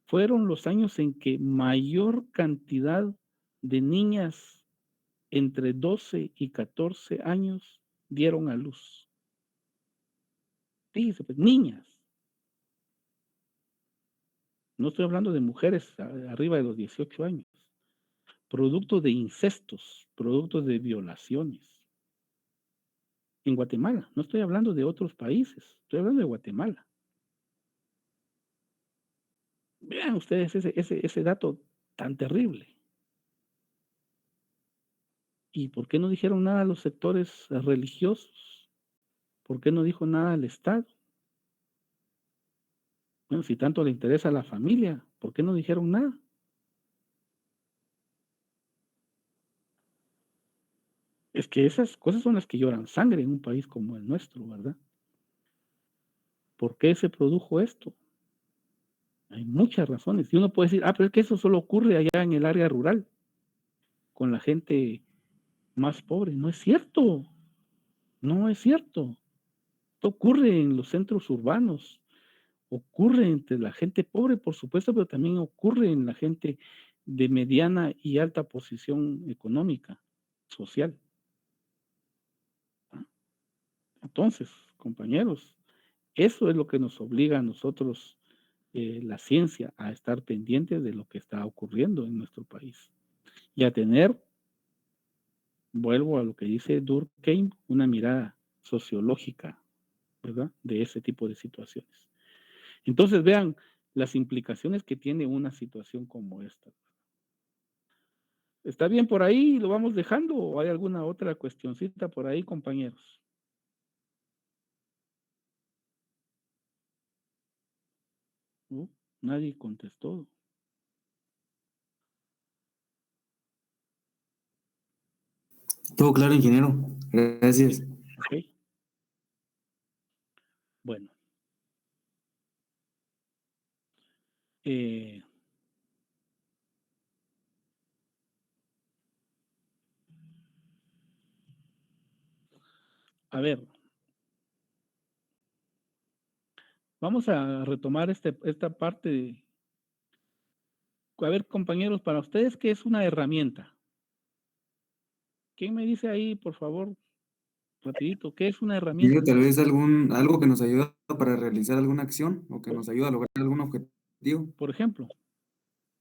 Fueron los años en que mayor cantidad de niñas entre 12 y 14 años dieron a luz. Fíjense, pues, niñas. No estoy hablando de mujeres arriba de los 18 años. Producto de incestos, producto de violaciones. En Guatemala, no estoy hablando de otros países, estoy hablando de Guatemala. Vean ustedes ese dato tan terrible. ¿Y por qué no dijeron nada a los sectores religiosos? ¿Por qué no dijo nada al Estado? Bueno, si tanto le interesa a la familia, ¿por qué no dijeron nada? Es que esas cosas son las que lloran sangre en un país como el nuestro, ¿verdad? ¿Por qué se produjo esto? Hay muchas razones. Y uno puede decir, pero es que eso solo ocurre allá en el área rural, con la gente más pobre. No es cierto. No es cierto. Esto ocurre en los centros urbanos, ocurre entre la gente pobre, por supuesto, pero también ocurre en la gente de mediana y alta posición económica, social. ¿Ah? Entonces, compañeros, eso es lo que nos obliga a nosotros, la ciencia, a estar pendientes de lo que está ocurriendo en nuestro país y a tener, vuelvo a lo que dice Durkheim, una mirada sociológica, ¿verdad?, de ese tipo de situaciones. Entonces, vean las implicaciones que tiene una situación como esta. ¿Está bien por ahí? ¿Lo vamos dejando o hay alguna otra cuestioncita por ahí, compañeros? Nadie contestó. Todo claro, ingeniero. Gracias. Ok. Bueno. Eh, a ver. Vamos a retomar esta parte. A ver, compañeros, para ustedes, ¿qué es una herramienta? ¿Quién me dice ahí, por favor, rapidito, qué es una herramienta? Tal vez algo que nos ayuda para realizar alguna acción o que nos ayuda a lograr algún objetivo. Por ejemplo.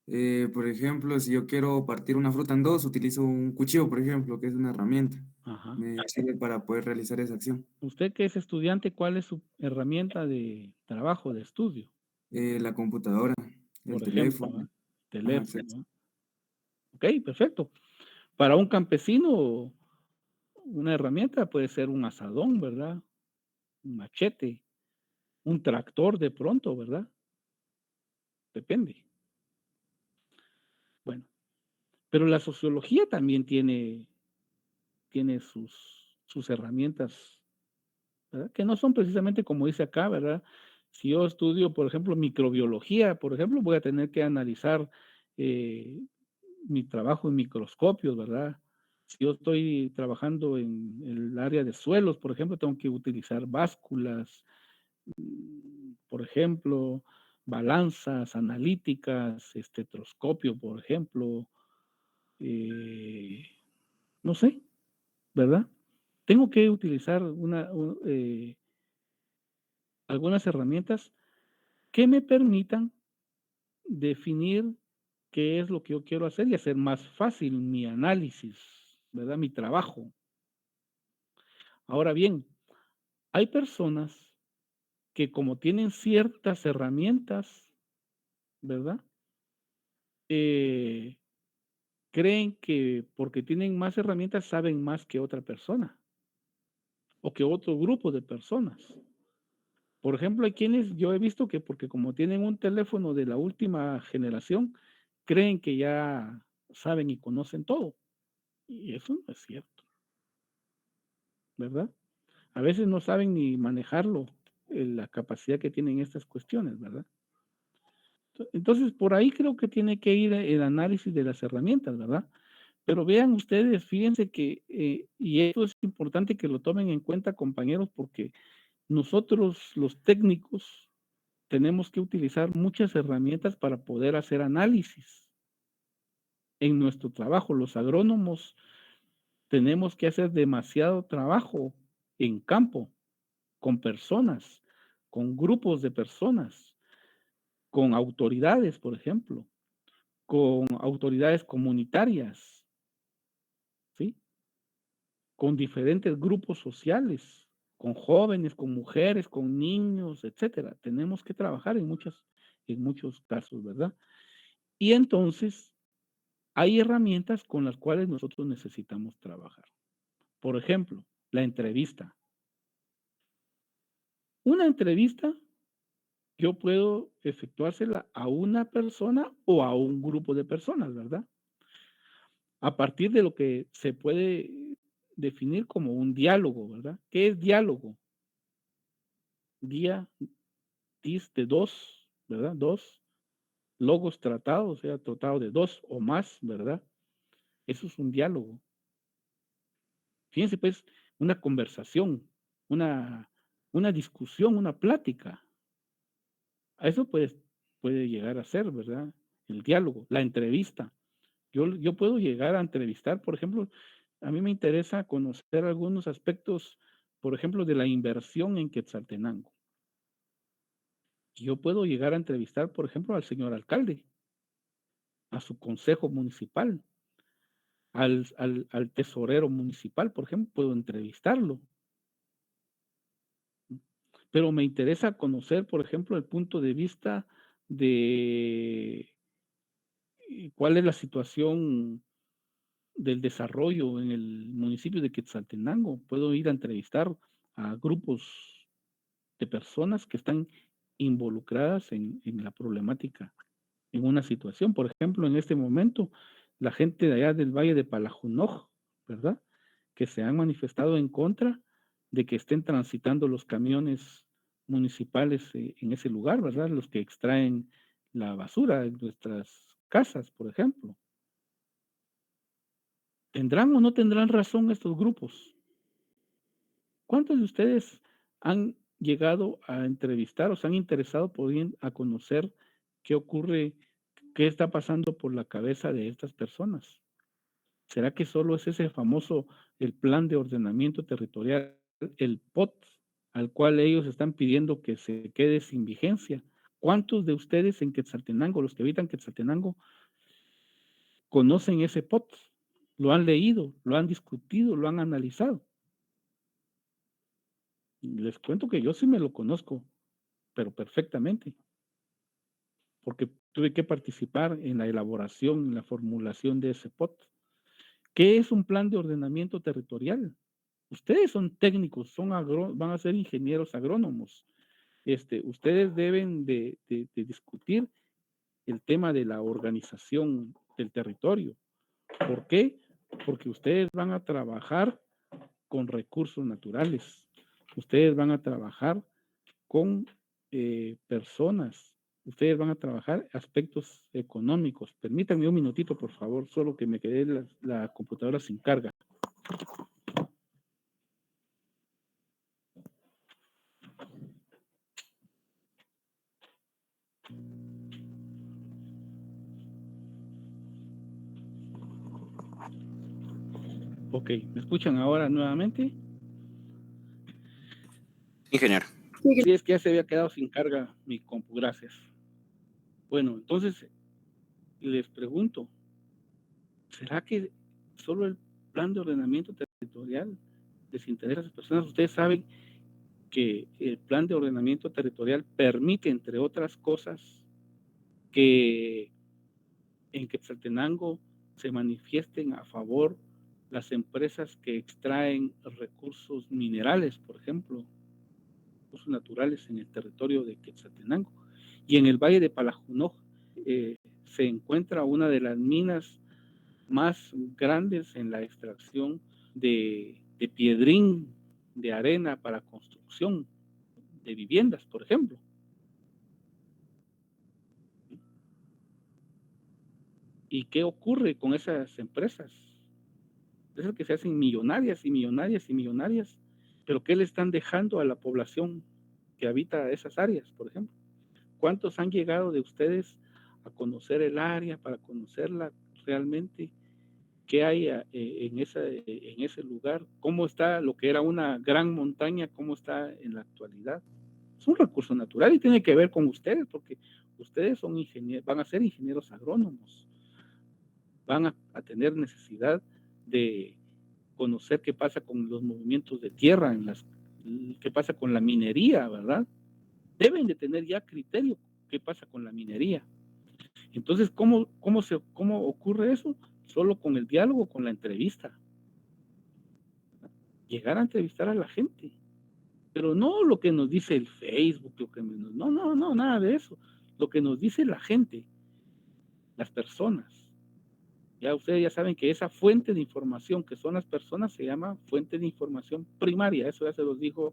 Por ejemplo, si yo quiero partir una fruta en dos, utilizo un cuchillo, por ejemplo, que es una herramienta. Ajá. Me sirve para poder realizar esa acción. Usted que es estudiante, ¿cuál es su herramienta de trabajo, de estudio? La computadora, el Por ejemplo, teléfono. teléfono. Exacto. Ok, perfecto. Para un campesino, una herramienta puede ser un asadón, ¿verdad? Un machete, un tractor de pronto, ¿verdad? Depende. Bueno, pero la sociología también tiene sus herramientas, ¿verdad? Que no son precisamente como dice acá, ¿verdad? Si yo estudio, por ejemplo, microbiología, por ejemplo, voy a tener que analizar mi trabajo en microscopios, ¿verdad? Si yo estoy trabajando en el área de suelos, por ejemplo, tengo que utilizar básculas, por ejemplo, balanzas analíticas, estetoscopio, por ejemplo, no sé, ¿verdad? Tengo que utilizar algunas herramientas que me permitan definir qué es lo que yo quiero hacer y hacer más fácil mi análisis, ¿verdad? Mi trabajo. Ahora bien, hay personas que como tienen ciertas herramientas, ¿verdad? Creen que porque tienen más herramientas saben más que otra persona o que otro grupo de personas. Por ejemplo, hay quienes yo he visto que porque como tienen un teléfono de la última generación, creen que ya saben y conocen todo. Y eso no es cierto, ¿verdad? A veces no saben ni manejarlo, la capacidad que tienen estas cuestiones, ¿verdad? Entonces, por ahí creo que tiene que ir el análisis de las herramientas, ¿verdad? Pero vean ustedes, fíjense que, y esto es importante que lo tomen en cuenta, compañeros, porque nosotros, los técnicos, tenemos que utilizar muchas herramientas para poder hacer análisis en nuestro trabajo. Los agrónomos tenemos que hacer demasiado trabajo en campo, con personas, con grupos de personas, con autoridades, por ejemplo, con autoridades comunitarias, ¿sí? Con diferentes grupos sociales, con jóvenes, con mujeres, con niños, etcétera. Tenemos que trabajar en muchos casos, ¿verdad? Y entonces hay herramientas con las cuales nosotros necesitamos trabajar. Por ejemplo, la entrevista. Una entrevista yo puedo efectuársela a una persona o a un grupo de personas, ¿verdad? A partir de lo que se puede definir como un diálogo, ¿verdad? ¿Qué es diálogo? Día, dis de dos, ¿verdad? Dos logos tratados, o sea, tratado de dos o más, ¿verdad? Eso es un diálogo. Fíjense, pues, una conversación, una, una discusión, una plática. A eso puede llegar a ser, ¿verdad? El diálogo, la entrevista. Yo puedo llegar a entrevistar, por ejemplo, a mí me interesa conocer algunos aspectos, por ejemplo, de la inversión en Quetzaltenango. Yo puedo llegar a entrevistar, por ejemplo, al señor alcalde, a su consejo municipal, al tesorero municipal, por ejemplo, puedo entrevistarlo. Pero me interesa conocer, por ejemplo, el punto de vista de cuál es la situación del desarrollo en el municipio de Quetzaltenango. Puedo ir a entrevistar a grupos de personas que están involucradas en la problemática, en una situación. Por ejemplo, en este momento, la gente de allá del Valle de Palajunoj, ¿verdad? Que se han manifestado en contra de que estén transitando los camiones municipales en ese lugar, ¿verdad? Los que extraen la basura de nuestras casas, por ejemplo. ¿Tendrán o no tendrán razón estos grupos? ¿Cuántos de ustedes han llegado a entrevistar o se han interesado por ir a conocer qué ocurre, qué está pasando por la cabeza de estas personas? ¿Será que solo es ese famoso, el Plan de Ordenamiento Territorial, el POT, al cual ellos están pidiendo que se quede sin vigencia? ¿Cuántos de ustedes en Quetzaltenango, los que habitan Quetzaltenango, conocen ese POT? ¿Lo han leído, lo han discutido, lo han analizado? Les cuento que yo sí me lo conozco, pero perfectamente, porque tuve que participar en la elaboración, en la formulación de ese POT. ¿Qué es un plan de ordenamiento territorial? Ustedes son técnicos, van a ser ingenieros agrónomos. Ustedes deben de discutir el tema de la organización del territorio. ¿Por qué? Porque ustedes van a trabajar con recursos naturales. Ustedes van a trabajar con personas. Ustedes van a trabajar aspectos económicos. Permítanme un minutito, por favor, solo que me quedé la computadora sin carga. Ok, ¿me escuchan ahora nuevamente? Ingeniero. Sí, es que ya se había quedado sin carga mi compu, gracias. Bueno, entonces les pregunto, ¿será que solo el plan de ordenamiento territorial les interesa a las personas? Ustedes saben que el plan de ordenamiento territorial permite, entre otras cosas, que en Quetzaltenango se manifiesten a favor las empresas que extraen recursos minerales, por ejemplo, recursos naturales en el territorio de Quetzaltenango. Y en el Valle de Palajunoj se encuentra una de las minas más grandes en la extracción de piedrín, de arena para construcción de viviendas, por ejemplo. ¿Y qué ocurre con esas empresas? Esas que se hacen millonarias y millonarias y millonarias, pero ¿qué le están dejando a la población que habita esas áreas, por ejemplo? ¿Cuántos han llegado de ustedes a conocer el área, para conocerla realmente? ¿Qué hay en ese lugar? ¿Cómo está lo que era una gran montaña? ¿Cómo está en la actualidad? Es un recurso natural y tiene que ver con ustedes, porque ustedes son ingenieros, van a ser ingenieros agrónomos, van a tener necesidad de conocer qué pasa con los movimientos de tierra, qué pasa con la minería, ¿verdad? Deben de tener ya criterio qué pasa con la minería. Entonces, ¿cómo ocurre eso? Solo con el diálogo, con la entrevista. Llegar a entrevistar a la gente. Pero no lo que nos dice el Facebook, no, nada de eso. Lo que nos dice la gente, las personas. Ya ustedes ya saben que esa fuente de información que son las personas se llama fuente de información primaria. Eso ya se los dijo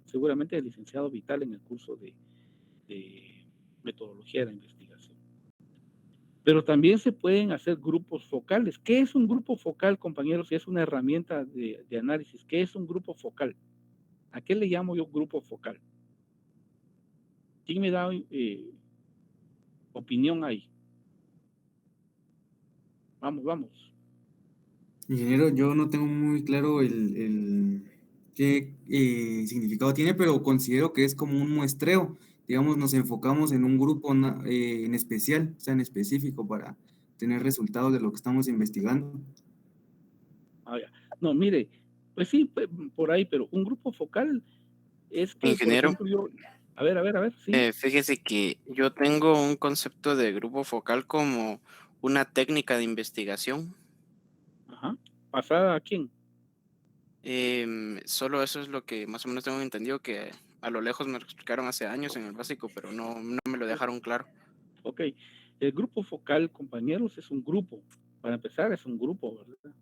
seguramente el licenciado Vital en el curso de metodología de la investigación. Pero también se pueden hacer grupos focales. ¿Qué es un grupo focal, compañeros? Si es una herramienta de análisis. ¿Qué es un grupo focal? ¿A qué le llamo yo grupo focal? ¿Quién me da opinión ahí? Vamos. Ingeniero, yo no tengo muy claro el qué significado tiene, pero considero que es como un muestreo. Digamos, nos enfocamos en un grupo en especial, o sea, en específico, para tener resultados de lo que estamos investigando. No, mire, pues sí, por ahí, pero un grupo focal es que, Ingeniero. por ejemplo, a ver, sí. Fíjese que yo tengo un concepto de grupo focal como una técnica de investigación. Ajá. ¿Pasada a quién? Solo eso es lo que más o menos tengo entendido, que a lo lejos me lo explicaron hace años en el básico, pero no me lo dejaron claro. Ok. El grupo focal, compañeros, es un grupo. Para empezar, es un grupo, ¿verdad?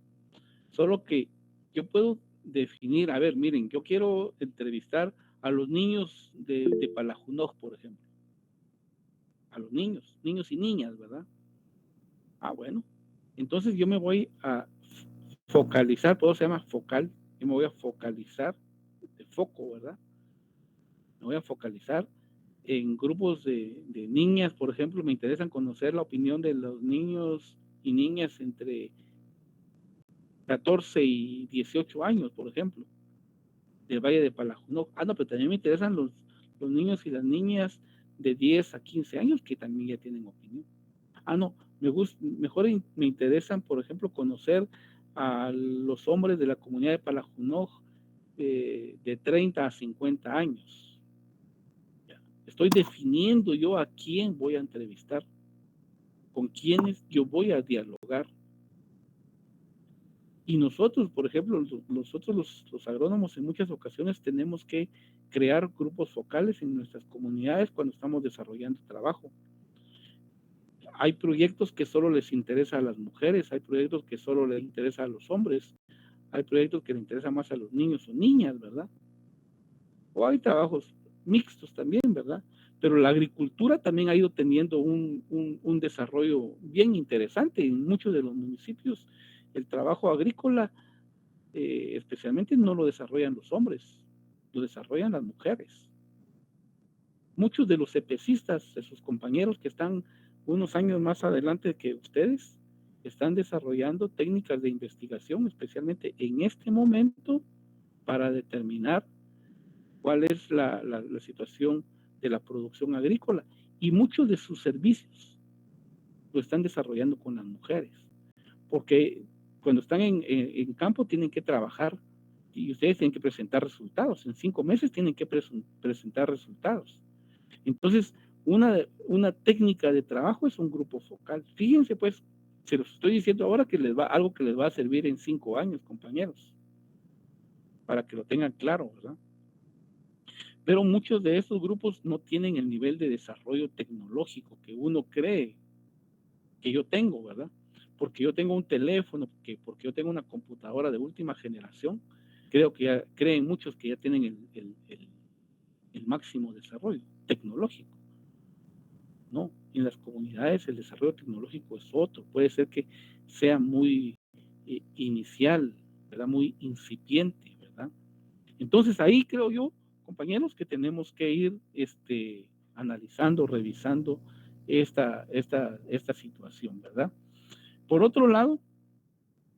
Solo que yo puedo definir, a ver, miren, yo quiero entrevistar a los niños de Palajunoj, por ejemplo. A los niños y niñas, ¿verdad? Ah, bueno. Entonces yo me voy a focalizar, todo se llama focal, yo me voy a focalizar de foco, ¿verdad? Me voy a focalizar en grupos de niñas, por ejemplo, me interesan conocer la opinión de los niños y niñas entre 14 y 18 años, por ejemplo, del Valle de Palajunoj. Ah, no, pero también me interesan los niños y las niñas de 10 a 15 años que también ya tienen opinión. Ah, no, mejor me interesan, por ejemplo, conocer a los hombres de la comunidad de Palajunoj de 30 a 50 años. Estoy definiendo yo a quién voy a entrevistar, con quiénes yo voy a dialogar. Y nosotros, por ejemplo, nosotros los agrónomos en muchas ocasiones tenemos que crear grupos focales en nuestras comunidades cuando estamos desarrollando trabajo. Hay proyectos que solo les interesa a las mujeres, hay proyectos que solo les interesa a los hombres, hay proyectos que les interesa más a los niños o niñas, ¿verdad? O hay trabajos mixtos también, ¿verdad? Pero la agricultura también ha ido teniendo un desarrollo bien interesante en muchos de los municipios. El trabajo agrícola, especialmente, no lo desarrollan los hombres, lo desarrollan las mujeres. Muchos de los cepecistas, de sus compañeros que están unos años más adelante que ustedes, están desarrollando técnicas de investigación, especialmente en este momento, para determinar cuál es la situación de la producción agrícola. Y muchos de sus servicios lo están desarrollando con las mujeres, porque cuando están en campo tienen que trabajar y ustedes tienen que presentar resultados. En 5 meses tienen que presentar resultados. Entonces, una técnica de trabajo es un grupo focal. Fíjense, pues, se los estoy diciendo ahora que algo que les va a servir en 5 años, compañeros, para que lo tengan claro, ¿verdad? Pero muchos de estos grupos no tienen el nivel de desarrollo tecnológico que uno cree que yo tengo, ¿verdad? Porque yo tengo un teléfono, porque yo tengo una computadora de última generación, creen muchos que ya tienen el máximo desarrollo tecnológico. No, en las comunidades el desarrollo tecnológico es otro, puede ser que sea muy inicial, ¿verdad? Muy incipiente, ¿verdad? Entonces ahí creo yo, compañeros, que tenemos que ir analizando, revisando esta situación, ¿verdad? Por otro lado,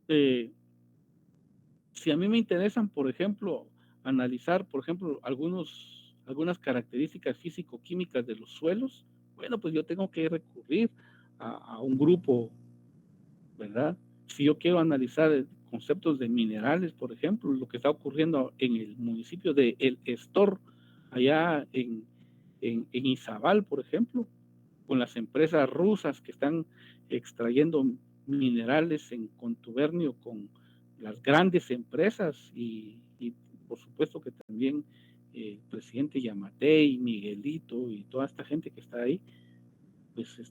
si a mí me interesan, por ejemplo, analizar, por ejemplo, algunas características físico-químicas de los suelos, bueno, pues yo tengo que recurrir a un grupo, ¿verdad? Si yo quiero analizar conceptos de minerales, por ejemplo, lo que está ocurriendo en el municipio de El Estor, allá en Izabal, por ejemplo, con las empresas rusas que están extrayendo minerales en contubernio con las grandes empresas y por supuesto que también el presidente Yamatei, Miguelito y toda esta gente que está ahí, pues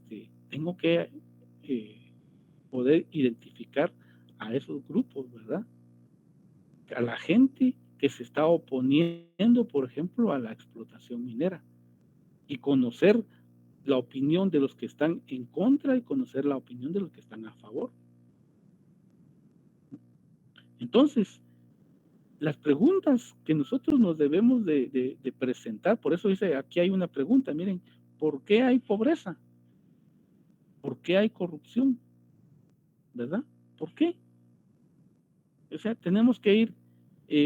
tengo que poder identificar a esos grupos, ¿verdad? A la gente que se está oponiendo, por ejemplo, a la explotación minera y conocer la opinión de los que están en contra y conocer la opinión de los que están a favor. Entonces, las preguntas que nosotros nos debemos de presentar, por eso dice, aquí hay una pregunta, miren, ¿por qué hay pobreza? ¿Por qué hay corrupción? ¿Verdad? ¿Por qué? O sea, tenemos que ir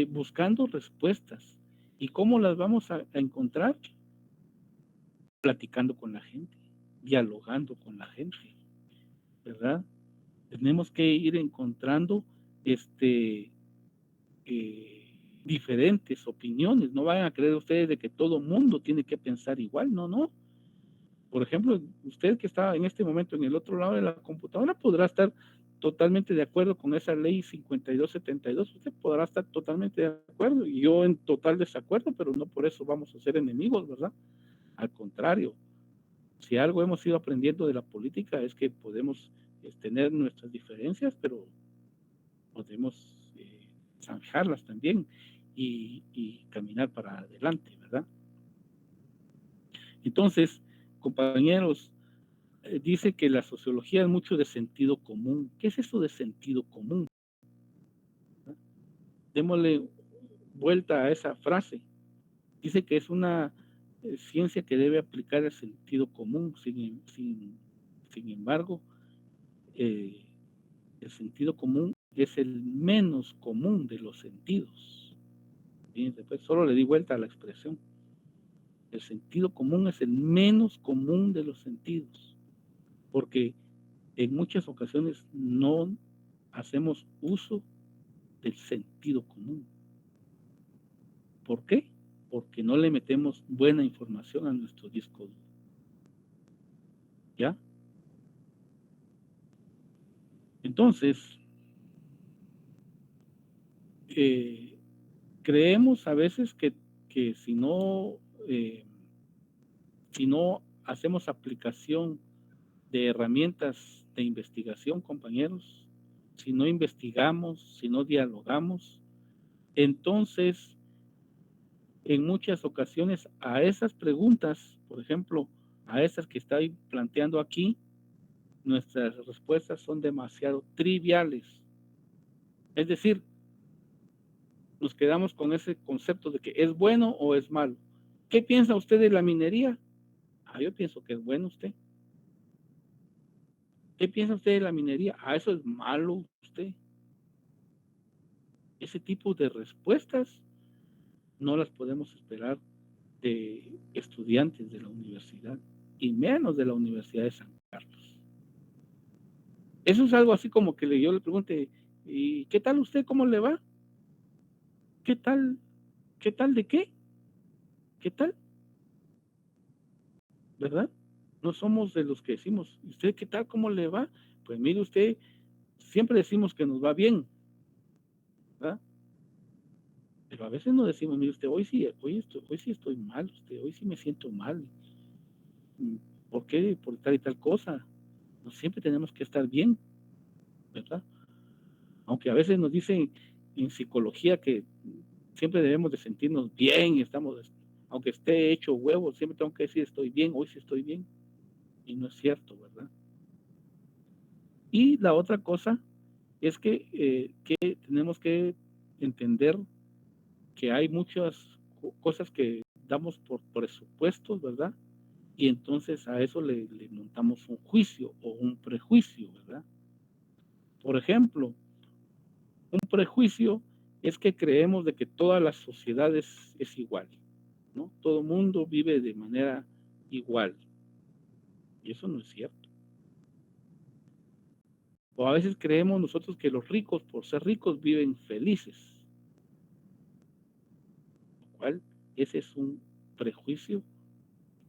buscando respuestas. ¿Y cómo las vamos a encontrar? Platicando con la gente, dialogando con la gente, ¿verdad? Tenemos que ir encontrando diferentes opiniones. No vayan a creer ustedes de que todo mundo tiene que pensar igual, no. Por ejemplo, usted que está en este momento en el otro lado de la computadora podrá estar totalmente de acuerdo con esa ley 5272, usted podrá estar totalmente de acuerdo y yo en total desacuerdo, pero no por eso vamos a ser enemigos, ¿verdad? Al contrario, si algo hemos ido aprendiendo de la política es que podemos tener nuestras diferencias, pero podemos zanjarlas también y caminar para adelante, ¿verdad? Entonces, compañeros, dice que la sociología es mucho de sentido común. ¿Qué es eso de sentido común? Démosle vuelta a esa frase. Dice que es una ciencia que debe aplicar el sentido común. Sin embargo, el sentido común es el menos común de los sentidos. Fíjense, pues, solo le di vuelta a la expresión. El sentido común es el menos común de los sentidos, porque en muchas ocasiones no hacemos uso del sentido común. ¿Por qué? Porque no le metemos buena información a nuestro disco duro. ¿Ya? Entonces, creemos a veces que si no hacemos aplicación de herramientas de investigación, compañeros, si no investigamos, si no dialogamos, entonces en muchas ocasiones a esas preguntas, por ejemplo, a esas que estoy planteando aquí, nuestras respuestas son demasiado triviales. Es decir, nos quedamos con ese concepto de que es bueno o es malo. ¿Qué piensa usted de la minería? Yo pienso que es bueno usted. ¿Qué piensa usted de la minería? Eso es malo usted. Ese tipo de respuestas no las podemos esperar de estudiantes de la universidad y menos de la Universidad de San Carlos. Eso es algo así como que yo le pregunte, ¿y qué tal usted? ¿Cómo le va? ¿Qué tal? ¿Qué tal de qué? ¿Qué tal? ¿Verdad? No somos de los que decimos, ¿usted qué tal? ¿Cómo le va? Pues mire usted, siempre decimos que nos va bien, ¿verdad? Pero a veces no decimos, mire usted, hoy sí estoy mal, hoy sí me siento mal. ¿Por qué? Por tal y tal cosa. No siempre tenemos que estar bien, ¿verdad? Aunque a veces nos dicen en psicología que siempre debemos de sentirnos bien, aunque esté hecho huevo, siempre tengo que decir estoy bien, hoy sí estoy bien. Y no es cierto, ¿verdad? Y la otra cosa es que tenemos que entender que hay muchas cosas que damos por presupuestos, ¿verdad? Y entonces a eso le montamos un juicio o un prejuicio, ¿verdad? Por ejemplo, un prejuicio es que creemos de que toda la sociedad es igual, ¿no? Todo mundo vive de manera igual. Y eso no es cierto. O a veces creemos nosotros que los ricos, por ser ricos, viven felices. Lo cual, ese es un prejuicio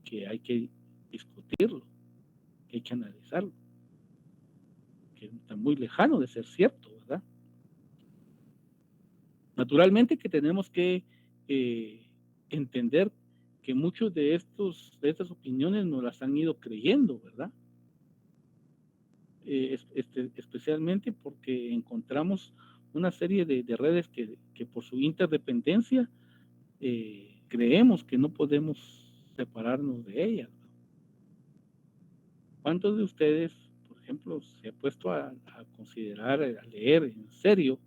que hay que discutirlo, que hay que analizarlo, que está muy lejano de ser cierto, ¿verdad? Naturalmente que tenemos que entender que muchos de estas opiniones nos las han ido creyendo, ¿verdad? Especialmente porque encontramos una serie de redes que por su interdependencia creemos que no podemos separarnos de ellas. ¿Cuántos de ustedes, por ejemplo, se ha puesto a considerar, a leer en serio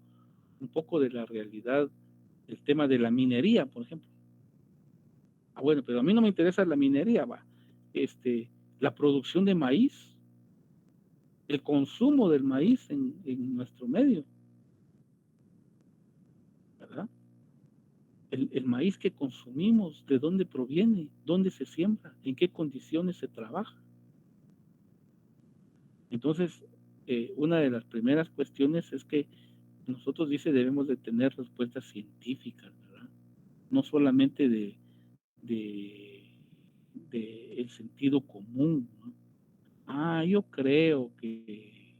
un poco de la realidad del tema de la minería, por ejemplo? Bueno, pero a mí no me interesa la minería, la producción de maíz, el consumo del maíz en nuestro medio, ¿verdad? El maíz que consumimos, ¿de dónde proviene? ¿Dónde se siembra? ¿En qué condiciones se trabaja? Entonces, una de las primeras cuestiones es que nosotros, debemos de tener respuestas científicas, ¿verdad? No solamente de el sentido común, ¿no? Yo creo que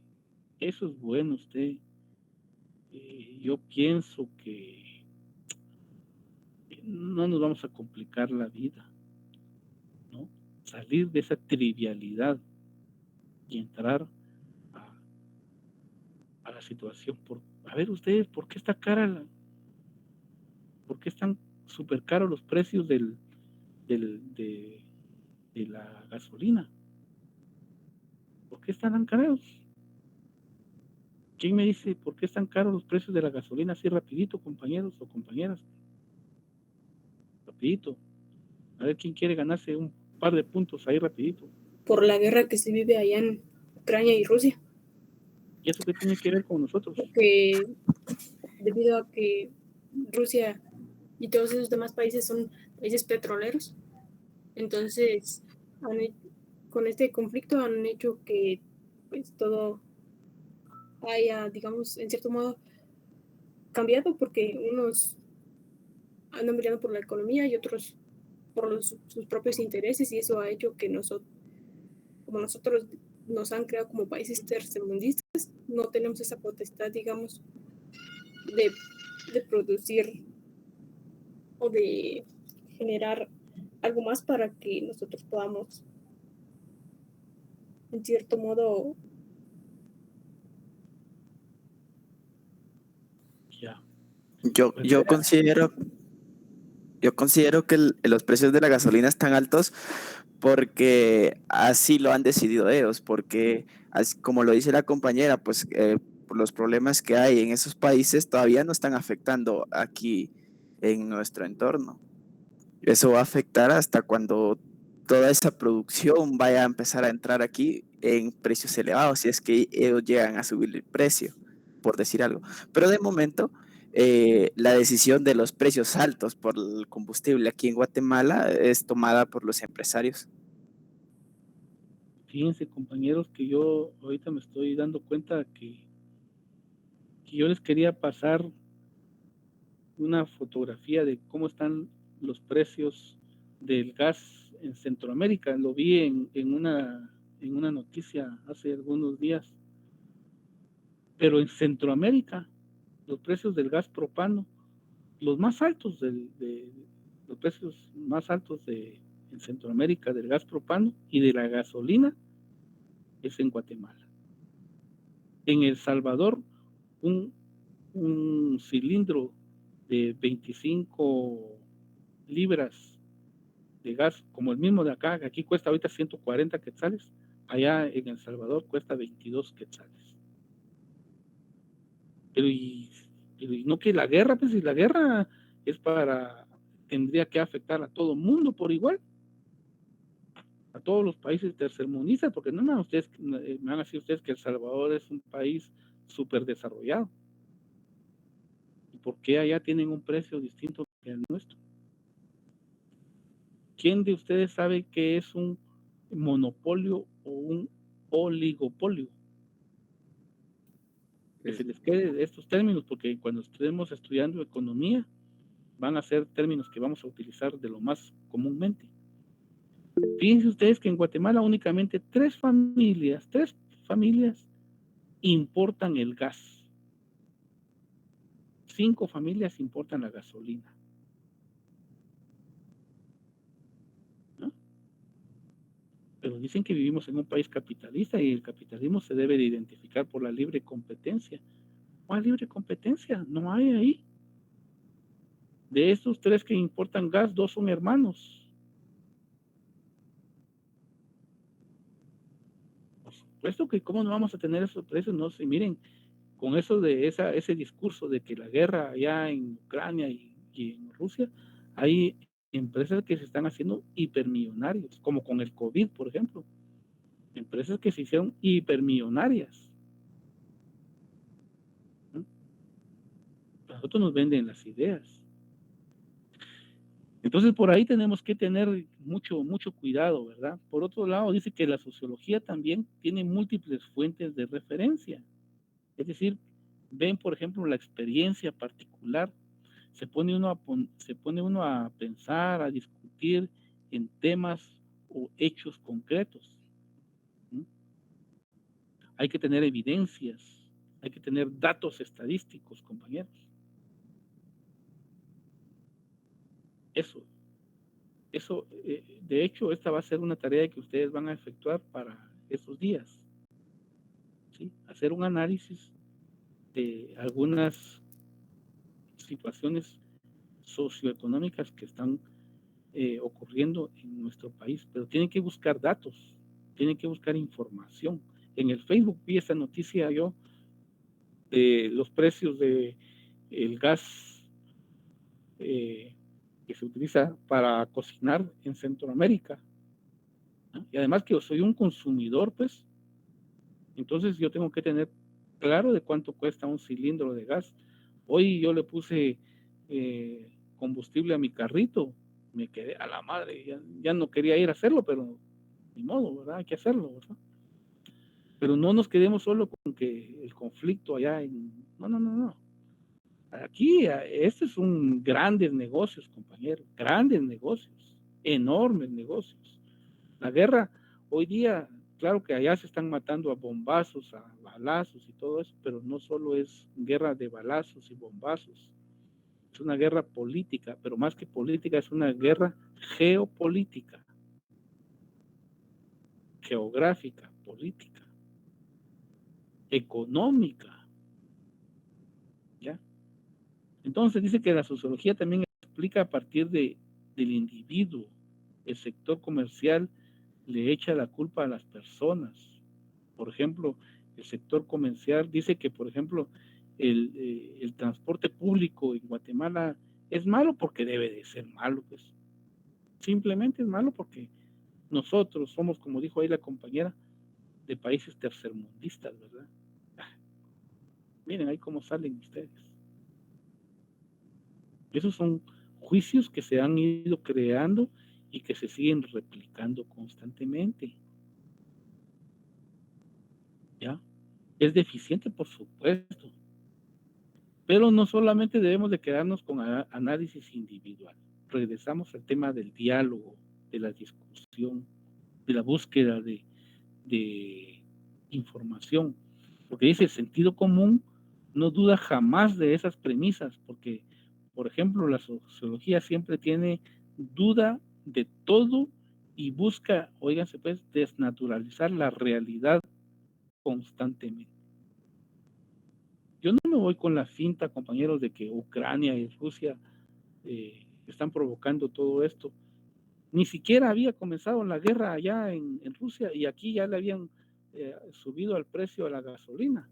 Eso es bueno usted. Yo pienso que no nos vamos a complicar la vida, ¿no? Salir de esa trivialidad y entrar a la situación. A ver ustedes, ¿por qué está cara por qué están súper caros los precios de la gasolina? ¿Por qué están tan caros? ¿Quién me dice por qué están caros los precios de la gasolina así rapidito, compañeros o compañeras? Rapidito. A ver quién quiere ganarse un par de puntos ahí rapidito. Por la guerra que se vive allá en Ucrania y Rusia. ¿Y eso qué tiene que ver con nosotros? Porque debido a que Rusia y todos esos demás países son países petroleros, entonces con este conflicto han hecho que pues todo haya, digamos, en cierto modo cambiado, porque unos andan mirando por la economía y otros por sus propios intereses, y eso ha hecho que nosotros nos han creado como países tercermundistas, no tenemos esa potestad, digamos, de producir o de generar algo más para que nosotros podamos, en cierto modo, Ya. Yo considero que los precios de la gasolina están altos porque así lo han decidido ellos, porque como lo dice la compañera, pues por los problemas que hay en esos países todavía no están afectando aquí en nuestro entorno. Eso va a afectar hasta cuando toda esa producción vaya a empezar a entrar aquí en precios elevados, si es que ellos llegan a subir el precio, por decir algo. Pero de momento, la decisión de los precios altos por el combustible aquí en Guatemala es tomada por los empresarios. Fíjense, compañeros, que yo ahorita me estoy dando cuenta que yo les quería pasar una fotografía de cómo están los precios del gas en Centroamérica. Lo vi en una noticia hace algunos días. Pero en Centroamérica, los precios del gas propano, los más altos los precios más altos en Centroamérica del gas propano y de la gasolina es en Guatemala. En El Salvador, un cilindro de 25 libras de gas, como el mismo de acá, que aquí cuesta ahorita 140 quetzales, allá en El Salvador cuesta 22 quetzales. Pero y no que la guerra, pues si la guerra tendría que afectar a todo el mundo por igual, a todos los países tercermundistas, porque no me van a decir ustedes que El Salvador es un país súper desarrollado. ¿Y por qué allá tienen un precio distinto que el nuestro? ¿Quién de ustedes sabe qué es un monopolio o un oligopolio? Que se les quede estos términos, porque cuando estemos estudiando economía, van a ser términos que vamos a utilizar de lo más comúnmente. Fíjense ustedes que en Guatemala únicamente tres familias importan el gas. 5 familias importan la gasolina. ¿No? Pero dicen que vivimos en un país capitalista y el capitalismo se debe de identificar por la libre competencia. ¿Cuál libre competencia? No hay ahí. De estos 3 que importan gas, 2 son hermanos. Por supuesto que cómo no vamos a tener esos precios, no sé, miren, con eso de ese discurso de que la guerra allá en Ucrania y en Rusia, hay empresas que se están haciendo hipermillonarios, como con el COVID, por ejemplo. Empresas que se hicieron hipermillonarias. ¿No? A nosotros nos venden las ideas. Entonces, por ahí tenemos que tener mucho cuidado, ¿verdad? Por otro lado, dice que la sociología también tiene múltiples fuentes de referencia. Es decir, ven, por ejemplo, la experiencia particular. Se pone uno a pensar, a discutir en temas o hechos concretos. ¿Sí? Hay que tener evidencias, hay que tener datos estadísticos, compañeros. Eso, de hecho, esta va a ser una tarea que ustedes van a efectuar para estos días, ¿sí? Hacer un análisis de algunas situaciones socioeconómicas que están ocurriendo en nuestro país, pero tienen que buscar datos, tienen que buscar información. En el Facebook vi esa noticia yo de los precios de el gas que se utiliza para cocinar en Centroamérica, ¿no? Y además que yo soy un consumidor, pues, entonces yo tengo que tener claro de cuánto cuesta un cilindro de gas. Hoy yo le puse combustible a mi carrito, me quedé a la madre, ya no quería ir a hacerlo, pero ni modo, ¿verdad? Hay que hacerlo, ¿verdad? Pero no nos quedemos solo con que el conflicto allá en... No. Aquí, este es un grandes negocios, compañeros, grandes negocios, enormes negocios. La guerra, hoy día, claro que allá se están matando a bombazos, a balazos y todo eso, pero no solo es guerra de balazos y bombazos, es una guerra política, pero más que política, es una guerra geopolítica, geográfica, política, económica, ¿ya? Entonces dice que la sociología también explica a partir del individuo. El sector comercial le echa la culpa a las personas. Por ejemplo, el sector comercial dice que, por ejemplo, el transporte público en Guatemala es malo porque debe de ser malo, pues. Simplemente es malo porque nosotros somos, como dijo ahí la compañera, de países tercermundistas, ¿verdad? Miren ahí cómo salen ustedes. Esos son juicios que se han ido creando y que se siguen replicando constantemente. ¿Ya? Es deficiente, por supuesto, pero no solamente debemos de quedarnos con análisis individual. Regresamos al tema del diálogo, de la discusión, de la búsqueda de información, porque dice el sentido común no duda jamás de esas premisas, porque, por ejemplo, la sociología siempre tiene duda de todo y busca, óiganse pues, desnaturalizar la realidad constantemente. Yo no me voy con la finta, compañeros, de que Ucrania y Rusia están provocando todo esto. Ni siquiera había comenzado la guerra allá en Rusia y aquí ya le habían subido el precio a la gasolina.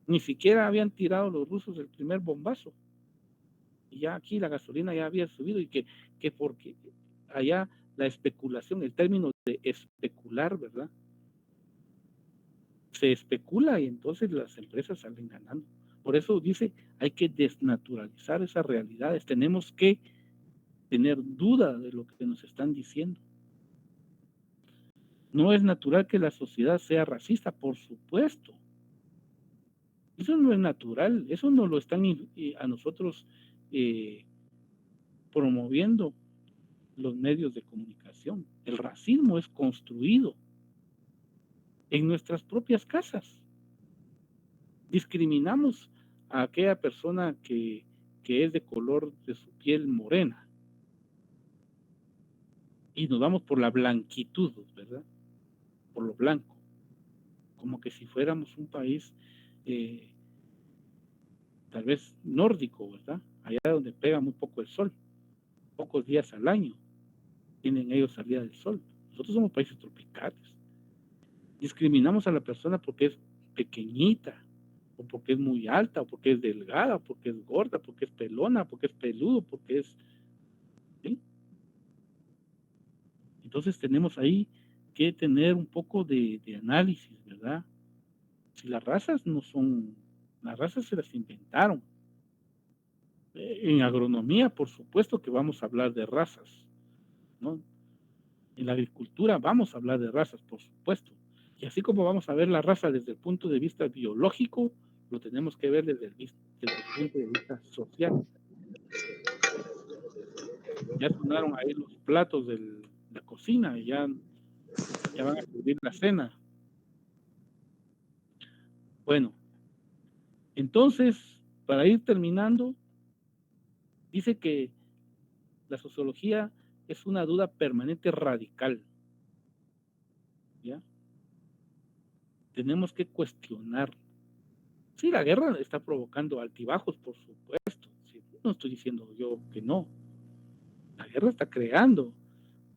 Ni siquiera habían tirado los rusos el primer bombazo. Y ya aquí la gasolina ya había subido y que porque allá la especulación, el término de especular, ¿verdad? Se especula y entonces las empresas salen ganando. Por eso dice, hay que desnaturalizar esas realidades. Tenemos que tener duda de lo que nos están diciendo. No es natural que la sociedad sea racista, por supuesto. Eso no es natural, eso no lo están a nosotros promoviendo los medios de comunicación. El racismo es construido en nuestras propias casas. Discriminamos a aquella persona que es de color de su piel morena y nos vamos por la blanquitud, ¿verdad? Por lo blanco, como que si fuéramos un país tal vez nórdico, ¿verdad? Allá donde pega muy poco el sol, pocos días al año tienen ellos salida del sol. Nosotros somos países tropicales. Discriminamos a la persona porque es pequeñita, o porque es muy alta, o porque es delgada, o porque es gorda, porque es pelona, porque es peludo, porque es... ¿sí? Entonces tenemos ahí que tener un poco de análisis, ¿verdad? Si las razas no son... Las razas se las inventaron. En agronomía, por supuesto que vamos a hablar de razas, ¿no? En la agricultura vamos a hablar de razas, por supuesto. Y así como vamos a ver la raza desde el punto de vista biológico, lo tenemos que ver desde el punto de vista social. Ya sonaron ahí los platos de la cocina, y ya van a servir la cena. Bueno, entonces, para ir terminando, dice que la sociología es una duda permanente radical. ¿Ya? Tenemos que cuestionar. Sí, la guerra está provocando altibajos, por supuesto. Sí, no estoy diciendo yo que no. La guerra está creando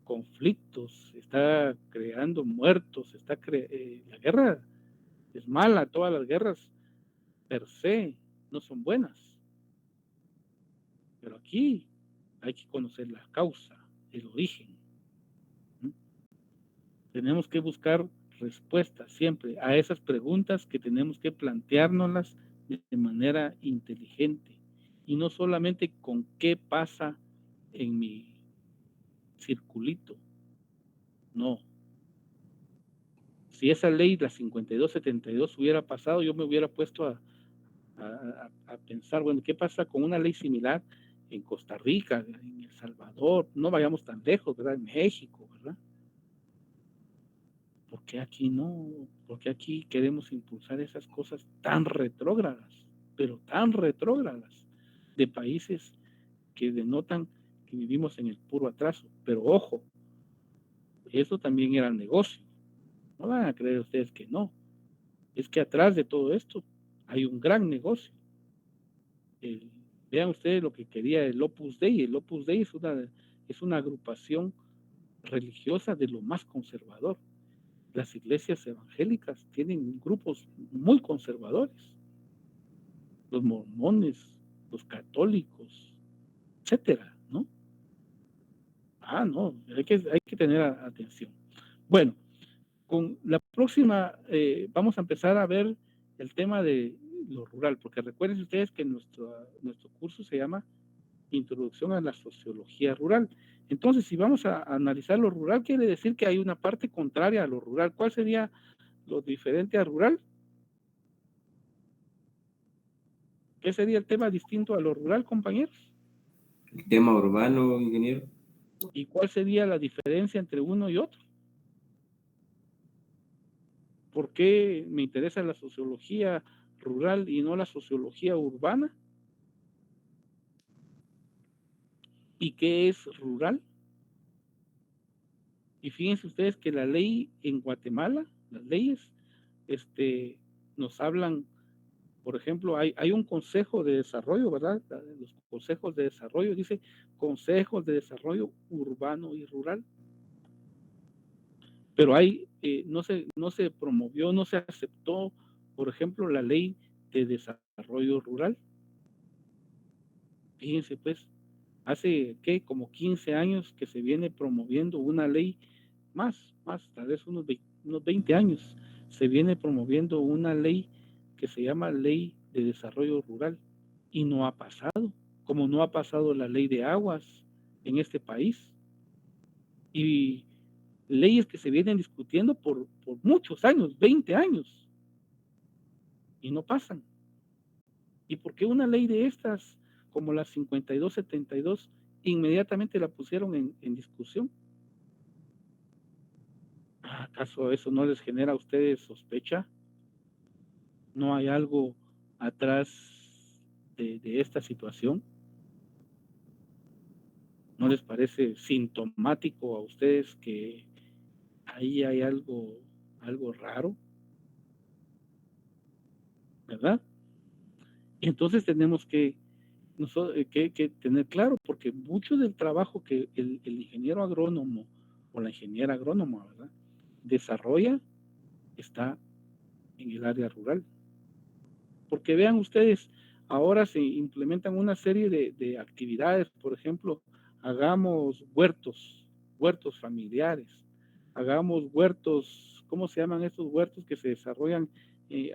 conflictos, está creando muertos, la guerra es mala, todas las guerras per se no son buenas. Pero aquí hay que conocer la causa, el origen. Tenemos que buscar respuestas siempre a esas preguntas que tenemos que planteárnoslas de manera inteligente y no solamente con qué pasa en mi circulito. No. Si esa ley, la 5272, hubiera pasado, yo me hubiera puesto a pensar, bueno, ¿qué pasa con una ley similar en Costa Rica, en El Salvador? No vayamos tan lejos, ¿verdad? En México, ¿verdad? ¿Por qué aquí no? ¿Por qué aquí queremos impulsar esas cosas tan retrógradas, pero tan retrógradas, de países que denotan que vivimos en el puro atraso? Pero ojo, eso también era negocio. No van a creer ustedes que no. Es que atrás de todo esto hay un gran negocio. Vean ustedes lo que quería el Opus Dei. El Opus Dei es una agrupación religiosa de lo más conservador. Las iglesias evangélicas tienen grupos muy conservadores. Los mormones, los católicos, etcétera, ¿no? No, hay que tener atención. Bueno, con la próxima vamos a empezar a ver el tema de lo rural, porque recuerden ustedes que nuestro curso se llama Introducción a la Sociología Rural. Entonces, si vamos a analizar lo rural, quiere decir que hay una parte contraria a lo rural. ¿Cuál sería lo diferente a rural? ¿Qué sería el tema distinto a lo rural, compañeros? El tema urbano, ingeniero. ¿Y cuál sería la diferencia entre uno y otro? ¿Por qué me interesa la sociología rural y no la sociología urbana? ¿Y qué es rural? Y fíjense ustedes que la ley en Guatemala, las leyes, nos hablan, por ejemplo, hay un consejo de desarrollo, ¿verdad? Los consejos de desarrollo, dice consejos de desarrollo urbano y rural. Pero no se promovió, no se aceptó, por ejemplo, la ley de desarrollo rural. Fíjense pues, hace como 15 años que se viene promoviendo una ley, más, tal vez unos 20 años, se viene promoviendo una ley que se llama Ley de Desarrollo Rural y no ha pasado, como no ha pasado la ley de aguas en este país. Y leyes que se vienen discutiendo por muchos años, 20 años, y no pasan. ¿Y por qué una ley de estas, como la 5272, inmediatamente la pusieron en discusión? ¿Acaso eso no les genera a ustedes sospecha? ¿No hay algo atrás de esta situación? ¿No les parece sintomático a ustedes que ahí hay algo raro? ¿Verdad? Y entonces tenemos que tener claro, porque mucho del trabajo que el ingeniero agrónomo o la ingeniera agrónoma, ¿verdad?, desarrolla está en el área rural. Porque vean ustedes, ahora se implementan una serie de actividades, por ejemplo, hagamos huertos familiares, hagamos huertos, ¿cómo se llaman estos huertos que se desarrollan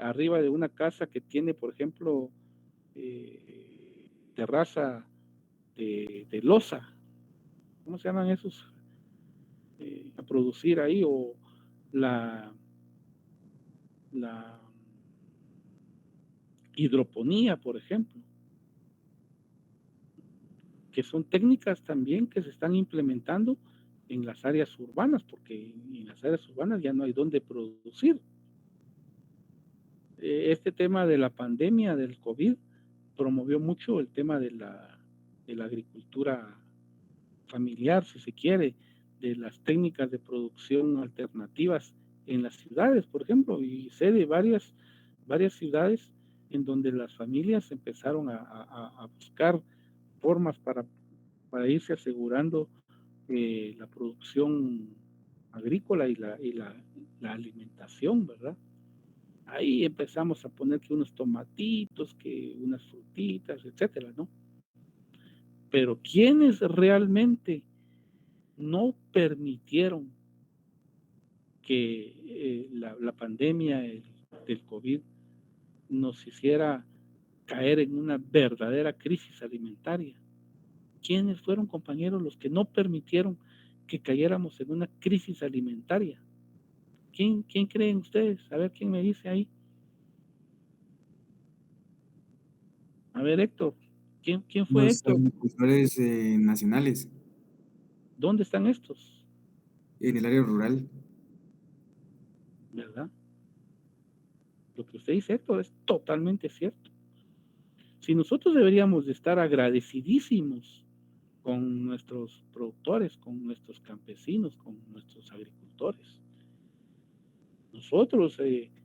arriba de una casa que tiene, por ejemplo, terraza de loza? ¿Cómo se llaman esos? A producir ahí, o la hidroponía, por ejemplo, que son técnicas también que se están implementando en las áreas urbanas, porque en las áreas urbanas ya no hay dónde producir. este tema de la pandemia del COVID promovió mucho el tema de la agricultura familiar, si se quiere, de las técnicas de producción alternativas en las ciudades, por ejemplo, y sé de varias ciudades en donde las familias empezaron a buscar formas para irse asegurando la producción agrícola y la alimentación, ¿verdad? Ahí empezamos a poner que unos tomatitos, que unas frutitas, etcétera, ¿no? Pero ¿quiénes realmente no permitieron que la pandemia del COVID nos hiciera caer en una verdadera crisis alimentaria? ¿Quiénes fueron, compañeros, los que no permitieron que cayéramos en una crisis alimentaria? ¿Quién creen ustedes? A ver, ¿quién me dice ahí? A ver, Héctor. ¿Quién fue Los Héctor? agricultores nacionales ¿Dónde están estos? en el área rural. ¿Verdad? Lo que usted dice, Héctor, es totalmente cierto. Si nosotros deberíamos de estar agradecidísimos con nuestros productores, con nuestros campesinos, con nuestros agricultores. Nosotros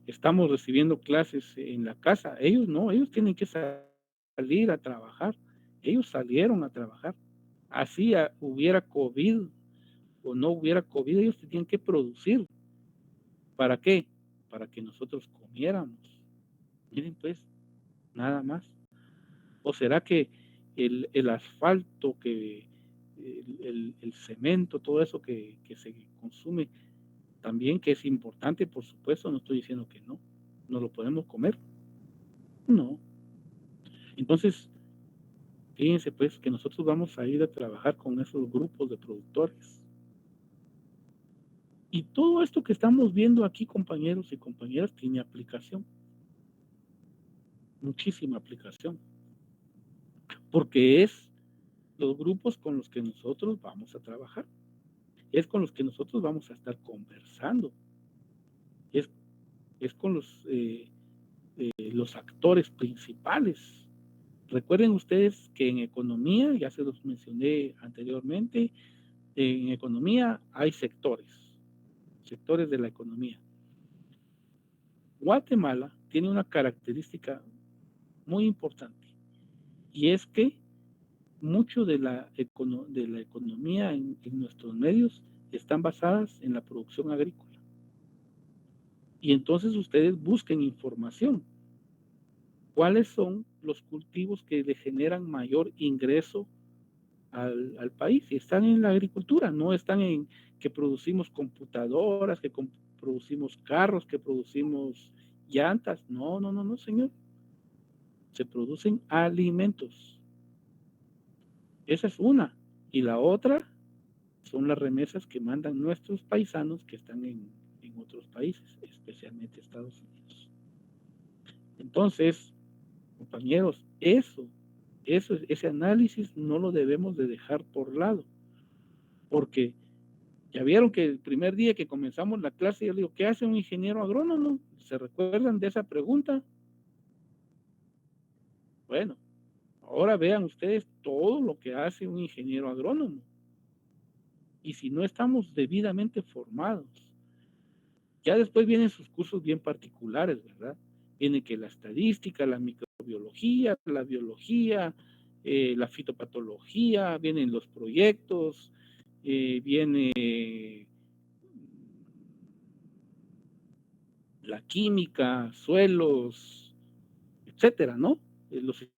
estamos recibiendo clases en la casa, ellos no, ellos tienen que salir a trabajar, ellos salieron a trabajar. Así hubiera COVID o no hubiera COVID, ellos tenían que producir. ¿Para qué? Para que nosotros comiéramos. Miren pues, nada más. ¿O será que el asfalto, que el cemento, todo eso que se consume, también, que es importante, por supuesto, no estoy diciendo que no lo podemos comer? No. Entonces, fíjense pues que nosotros vamos a ir a trabajar con esos grupos de productores. Y todo esto que estamos viendo aquí, compañeros y compañeras, tiene aplicación. Muchísima aplicación. Porque es los grupos con los que nosotros vamos a trabajar. Es con los que nosotros vamos a estar conversando. Es con los actores principales. Recuerden ustedes que en economía, ya se los mencioné anteriormente, en economía hay sectores de la economía. Guatemala tiene una característica muy importante, y es que mucho de la economía en nuestros medios están basadas en la producción agrícola. Y entonces ustedes busquen información. ¿Cuáles son los cultivos que le generan mayor ingreso al país? Y están en la agricultura, no están en que producimos computadoras, que producimos carros, que producimos llantas. No, señor. Se producen alimentos. Esa es una. Y la otra son las remesas que mandan nuestros paisanos que están en otros países, especialmente Estados Unidos. Entonces, compañeros, ese análisis no lo debemos de dejar por lado, porque ya vieron que el primer día que comenzamos la clase, yo le digo, ¿qué hace un ingeniero agrónomo? ¿Se recuerdan de esa pregunta? Bueno, ahora vean ustedes todo lo que hace un ingeniero agrónomo. Y si no estamos debidamente formados, ya después vienen sus cursos bien particulares, ¿verdad? Viene que la estadística, la microbiología, la biología, la fitopatología, vienen los proyectos, viene la química, suelos, etcétera, ¿no? Los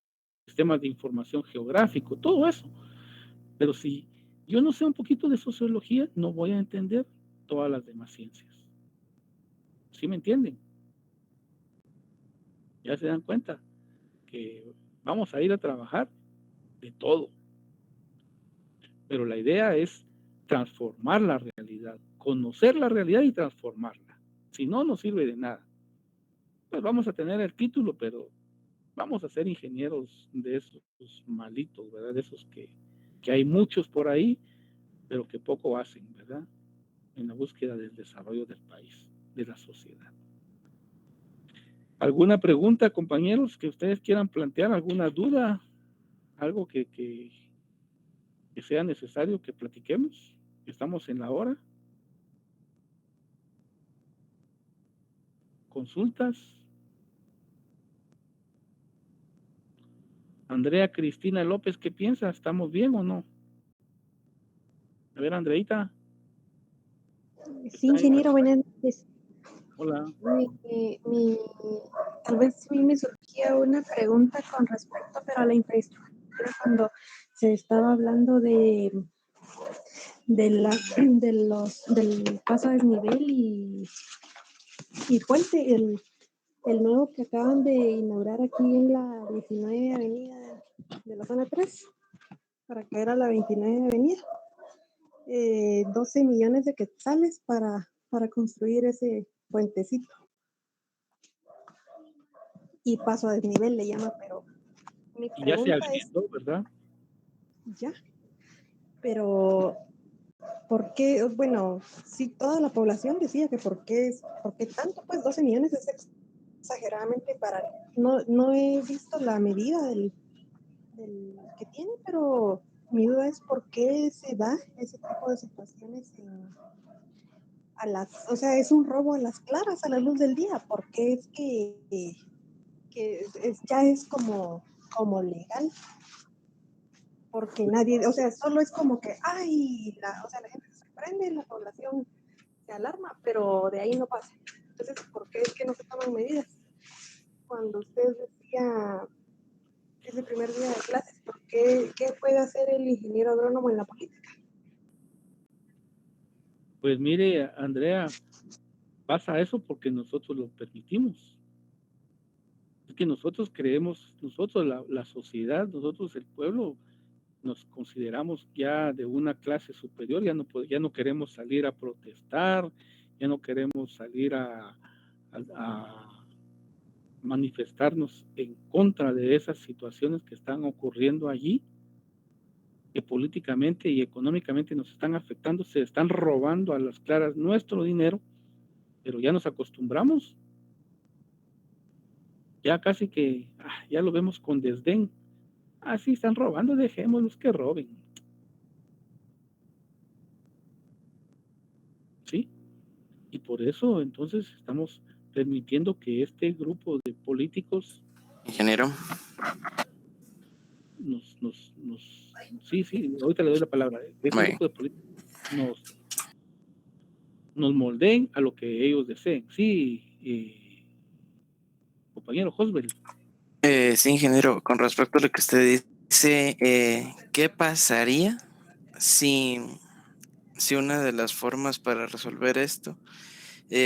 sistemas de información geográfico, todo eso. Pero si yo no sé un poquito de sociología, no voy a entender todas las demás ciencias. ¿Sí me entienden? Ya se dan cuenta que vamos a ir a trabajar de todo. Pero la idea es transformar la realidad, conocer la realidad y transformarla. Si no, no sirve de nada. Pues vamos a tener el título, pero vamos a ser ingenieros de esos malitos, ¿verdad? De esos que hay muchos por ahí, pero que poco hacen, ¿verdad? En la búsqueda del desarrollo del país, de la sociedad. ¿Alguna pregunta, compañeros, que ustedes quieran plantear? ¿Alguna duda? ¿Algo que sea necesario que platiquemos? Estamos en la hora. ¿Consultas? Andrea Cristina López, ¿qué piensa? ¿Estamos bien o no? A ver, Andreita. Sí, ingeniero, buenas noches. Hola. Tal vez a mí me surgía una pregunta con respecto, pero a la infraestructura cuando se estaba hablando del paso a desnivel y puente, el nuevo que acaban de inaugurar aquí en la 19 Avenida de la zona 3, para caer a la 29 Avenida. 12 millones de quetzales para construir ese puentecito. Y paso a desnivel le llama, pero mi Y ya se pregunta es, habilitó, ¿verdad? ya, pero ¿por qué? Bueno, sí, toda la población decía que ¿por qué tanto? Pues 12 millones es exageradamente para... No he visto la medida del que tiene, pero mi duda es por qué se da ese tipo de situaciones o sea, es un robo a las claras, a la luz del día, porque es que ya es como legal, porque nadie, o sea, solo es como que, ay, o sea, la gente se sorprende, la población se alarma, pero de ahí no pasa. Entonces, ¿por qué es que no se toman medidas? Cuando usted decía ese primer día de clases, ¿qué puede hacer el ingeniero agrónomo en la política? Pues mire, Andrea, pasa eso porque nosotros lo permitimos. Es que nosotros creemos, nosotros la sociedad, nosotros el pueblo, nos consideramos ya de una clase superior, ya no queremos salir a protestar, ya no queremos salir a manifestarnos en contra de esas situaciones que están ocurriendo allí, que políticamente y económicamente nos están afectando, se están robando a las claras nuestro dinero, pero ya nos acostumbramos, ya casi que ya lo vemos con desdén. Sí, están robando, dejémoslos que roben. ¿Sí? Y por eso entonces estamos permitiendo que este grupo de políticos Ingeniero. sí, ahorita le doy la palabra, este Bueno. grupo de políticos nos moldeen a lo que ellos deseen. Sí, compañero Josbel. Sí, ingeniero, con respecto a lo que usted dice, ¿qué pasaría si una de las formas para resolver esto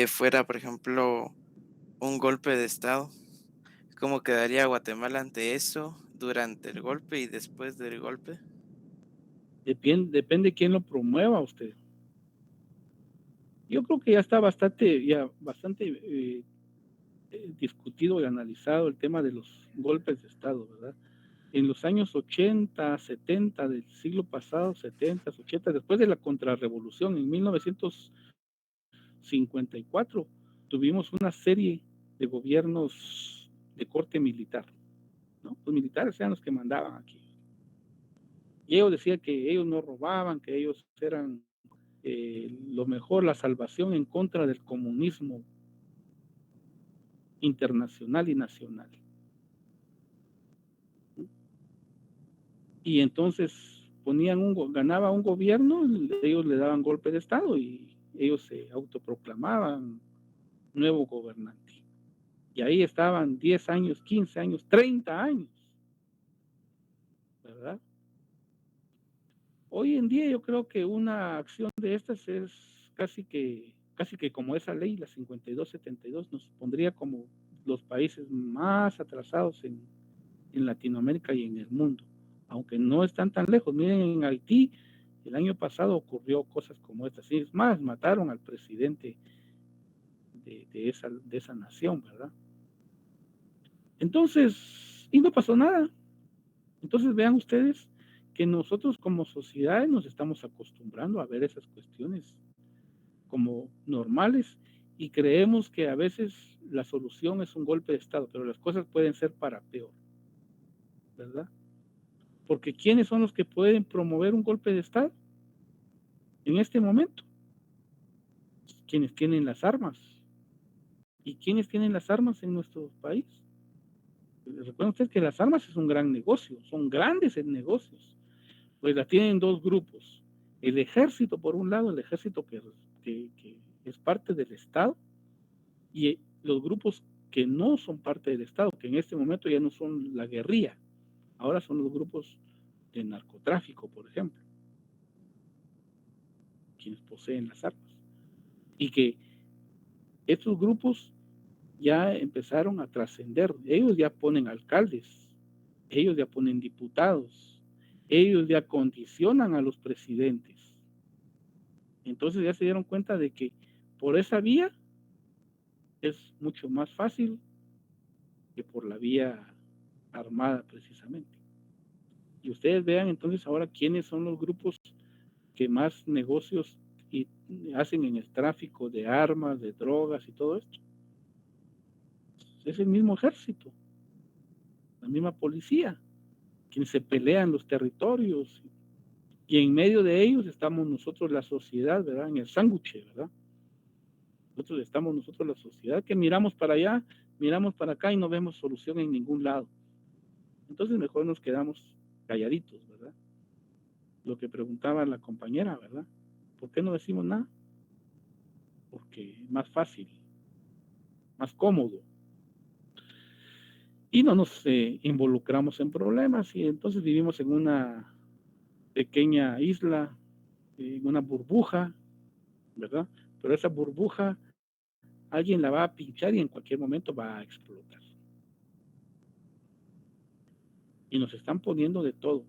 fuera, por ejemplo, un golpe de Estado? ¿Cómo quedaría Guatemala ante eso durante el golpe y después del golpe? Depende quién lo promueva usted. Yo creo que ya está bastante discutido y analizado el tema de los golpes de Estado, ¿verdad? En los años 80, 70 del siglo pasado, 70, 80, después de la contrarrevolución, en 1954, tuvimos una serie de gobiernos de corte militar, ¿no? Los militares eran los que mandaban aquí. Y ellos decían que ellos no robaban, que ellos eran lo mejor, la salvación en contra del comunismo internacional y nacional. Y entonces ganaba un gobierno, ellos le daban golpe de Estado y ellos se autoproclamaban nuevo gobernante. Y ahí estaban 10 años, 15 años, 30 años, ¿verdad? Hoy en día yo creo que una acción de estas es casi que como esa ley, la 5272, nos pondría como los países más atrasados en Latinoamérica y en el mundo, aunque no están tan lejos. Miren, en Haití el año pasado ocurrió cosas como estas, y es más, mataron al presidente de esa nación, ¿verdad? Entonces, y no pasó nada. Entonces vean ustedes que nosotros como sociedad nos estamos acostumbrando a ver esas cuestiones como normales y creemos que a veces la solución es un golpe de Estado, pero las cosas pueden ser para peor, ¿verdad? Porque ¿quiénes son los que pueden promover un golpe de Estado en este momento? Quienes tienen las armas. ¿Y quiénes tienen las armas en nuestro país? Recuerden ustedes que las armas es un gran negocio, son grandes en negocios. Pues la tienen dos grupos. El ejército, por un lado, el ejército que es parte del Estado, y los grupos que no son parte del Estado, que en este momento ya no son la guerrilla, ahora son los grupos de narcotráfico, por ejemplo, quienes poseen las armas. Y que estos grupos ya empezaron a trascender, ellos ya ponen alcaldes, ellos ya ponen diputados, ellos ya condicionan a los presidentes. Entonces ya se dieron cuenta de que por esa vía es mucho más fácil que por la vía armada precisamente. Y ustedes vean entonces ahora quiénes son los grupos que más negocios hacen en el tráfico de armas, de drogas y todo esto. Es el mismo ejército, la misma policía, quienes se pelean los territorios, y en medio de ellos estamos nosotros, la sociedad, ¿verdad? En el sándwich, ¿verdad? Estamos nosotros, la sociedad, que miramos para allá, miramos para acá y no vemos solución en ningún lado. Entonces mejor nos quedamos calladitos, ¿verdad? Lo que preguntaba la compañera, ¿verdad? ¿Por qué no decimos nada? Porque es más fácil, más cómodo. Y no nos involucramos en problemas, y entonces vivimos en una pequeña isla, en una burbuja, ¿verdad? Pero esa burbuja alguien la va a pinchar y en cualquier momento va a explotar. Y nos están poniendo de todo.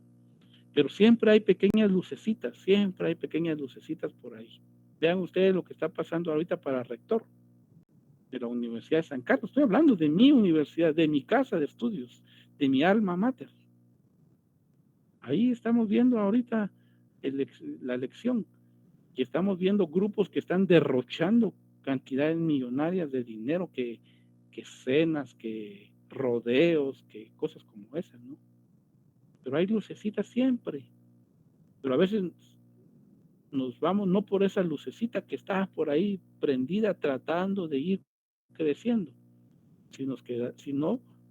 Pero siempre hay pequeñas lucecitas por ahí. Vean ustedes lo que está pasando ahorita para rector de la Universidad de San Carlos. Estoy hablando de mi universidad, de mi casa de estudios, de mi alma mater. Ahí estamos viendo ahorita la elección, y estamos viendo grupos que están derrochando cantidades millonarias de dinero, que cenas, que rodeos, que cosas como esas, ¿no? Pero hay lucecitas siempre. Pero a veces nos vamos no por esa lucecita que está por ahí prendida tratando de ir creciendo, sino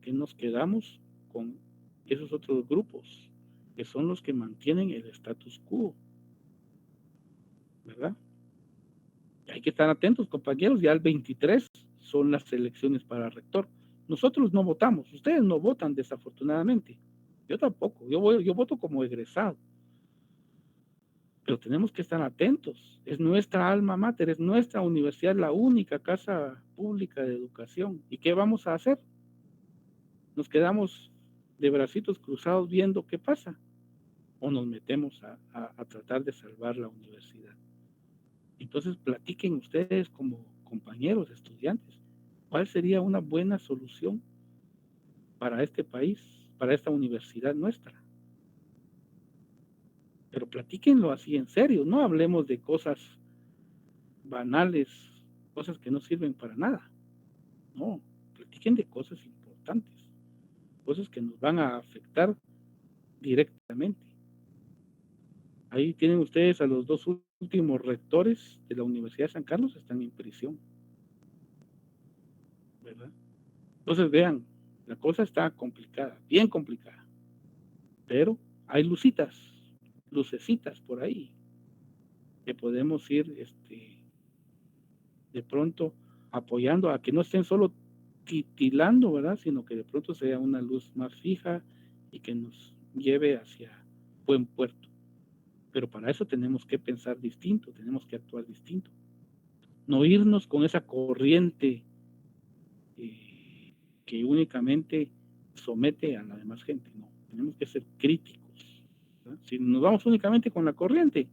que nos quedamos con esos otros grupos que son los que mantienen el status quo, ¿verdad? Hay que estar atentos, compañeros. Ya el 23 son las elecciones para rector. Nosotros no votamos, ustedes no votan, desafortunadamente. Yo tampoco, yo voto como egresado. Pero tenemos que estar atentos. Es nuestra alma mater, es nuestra universidad, la única casa pública de educación. ¿Y qué vamos a hacer? ¿Nos quedamos de bracitos cruzados viendo qué pasa? ¿O nos metemos a tratar de salvar la universidad? Entonces platiquen ustedes como compañeros, estudiantes, ¿cuál sería una buena solución para este país, para esta universidad nuestra? Pero platíquenlo así en serio, no hablemos de cosas banales, cosas que no sirven para nada. No, platiquen de cosas importantes, cosas que nos van a afectar directamente. Ahí tienen ustedes a los dos últimos rectores de la Universidad de San Carlos, están en prisión, ¿verdad? Entonces vean, la cosa está complicada, bien complicada, pero hay lucecitas por ahí, que podemos ir de pronto apoyando a que no estén solo titilando, ¿verdad? Sino que de pronto sea una luz más fija y que nos lleve hacia buen puerto. Pero para eso tenemos que pensar distinto, tenemos que actuar distinto. No irnos con esa corriente que únicamente somete a la demás gente, no. Tenemos que ser críticos, ¿verdad? Si nos vamos únicamente con la corriente,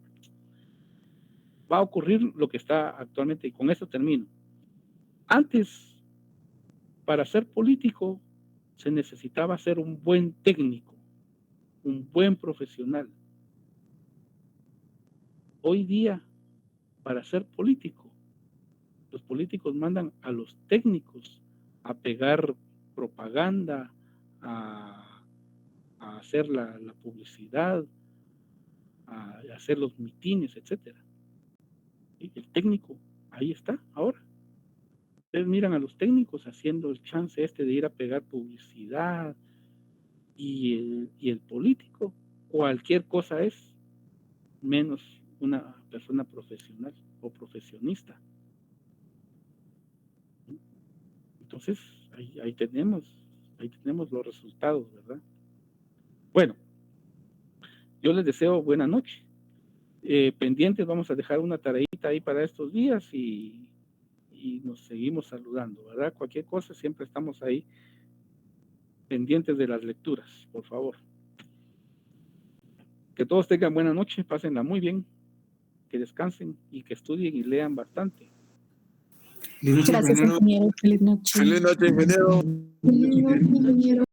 va a ocurrir lo que está actualmente, y con esto termino. Antes, para ser político, se necesitaba ser un buen técnico, un buen profesional. Hoy día, para ser político, los políticos mandan a los técnicos pegar propaganda, a hacer la publicidad, a hacer los mitines, etcétera. Y el técnico, ahí está, ahora. Ustedes miran a los técnicos haciendo el chance de ir a pegar publicidad, y el político, cualquier cosa es, menos una persona profesional o profesionista. Entonces, ahí tenemos los resultados, ¿verdad? Bueno, yo les deseo buena noche. Pendientes, vamos a dejar una tareita ahí para estos días y nos seguimos saludando, ¿verdad? Cualquier cosa, siempre estamos ahí pendientes de las lecturas, por favor. Que todos tengan buena noche, pásenla muy bien, que descansen y que estudien y lean bastante. Feliz noche, Gracias, ingeniero. ingeniero. Feliz noche. Feliz noche, ingeniero. Feliz noche, ingeniero.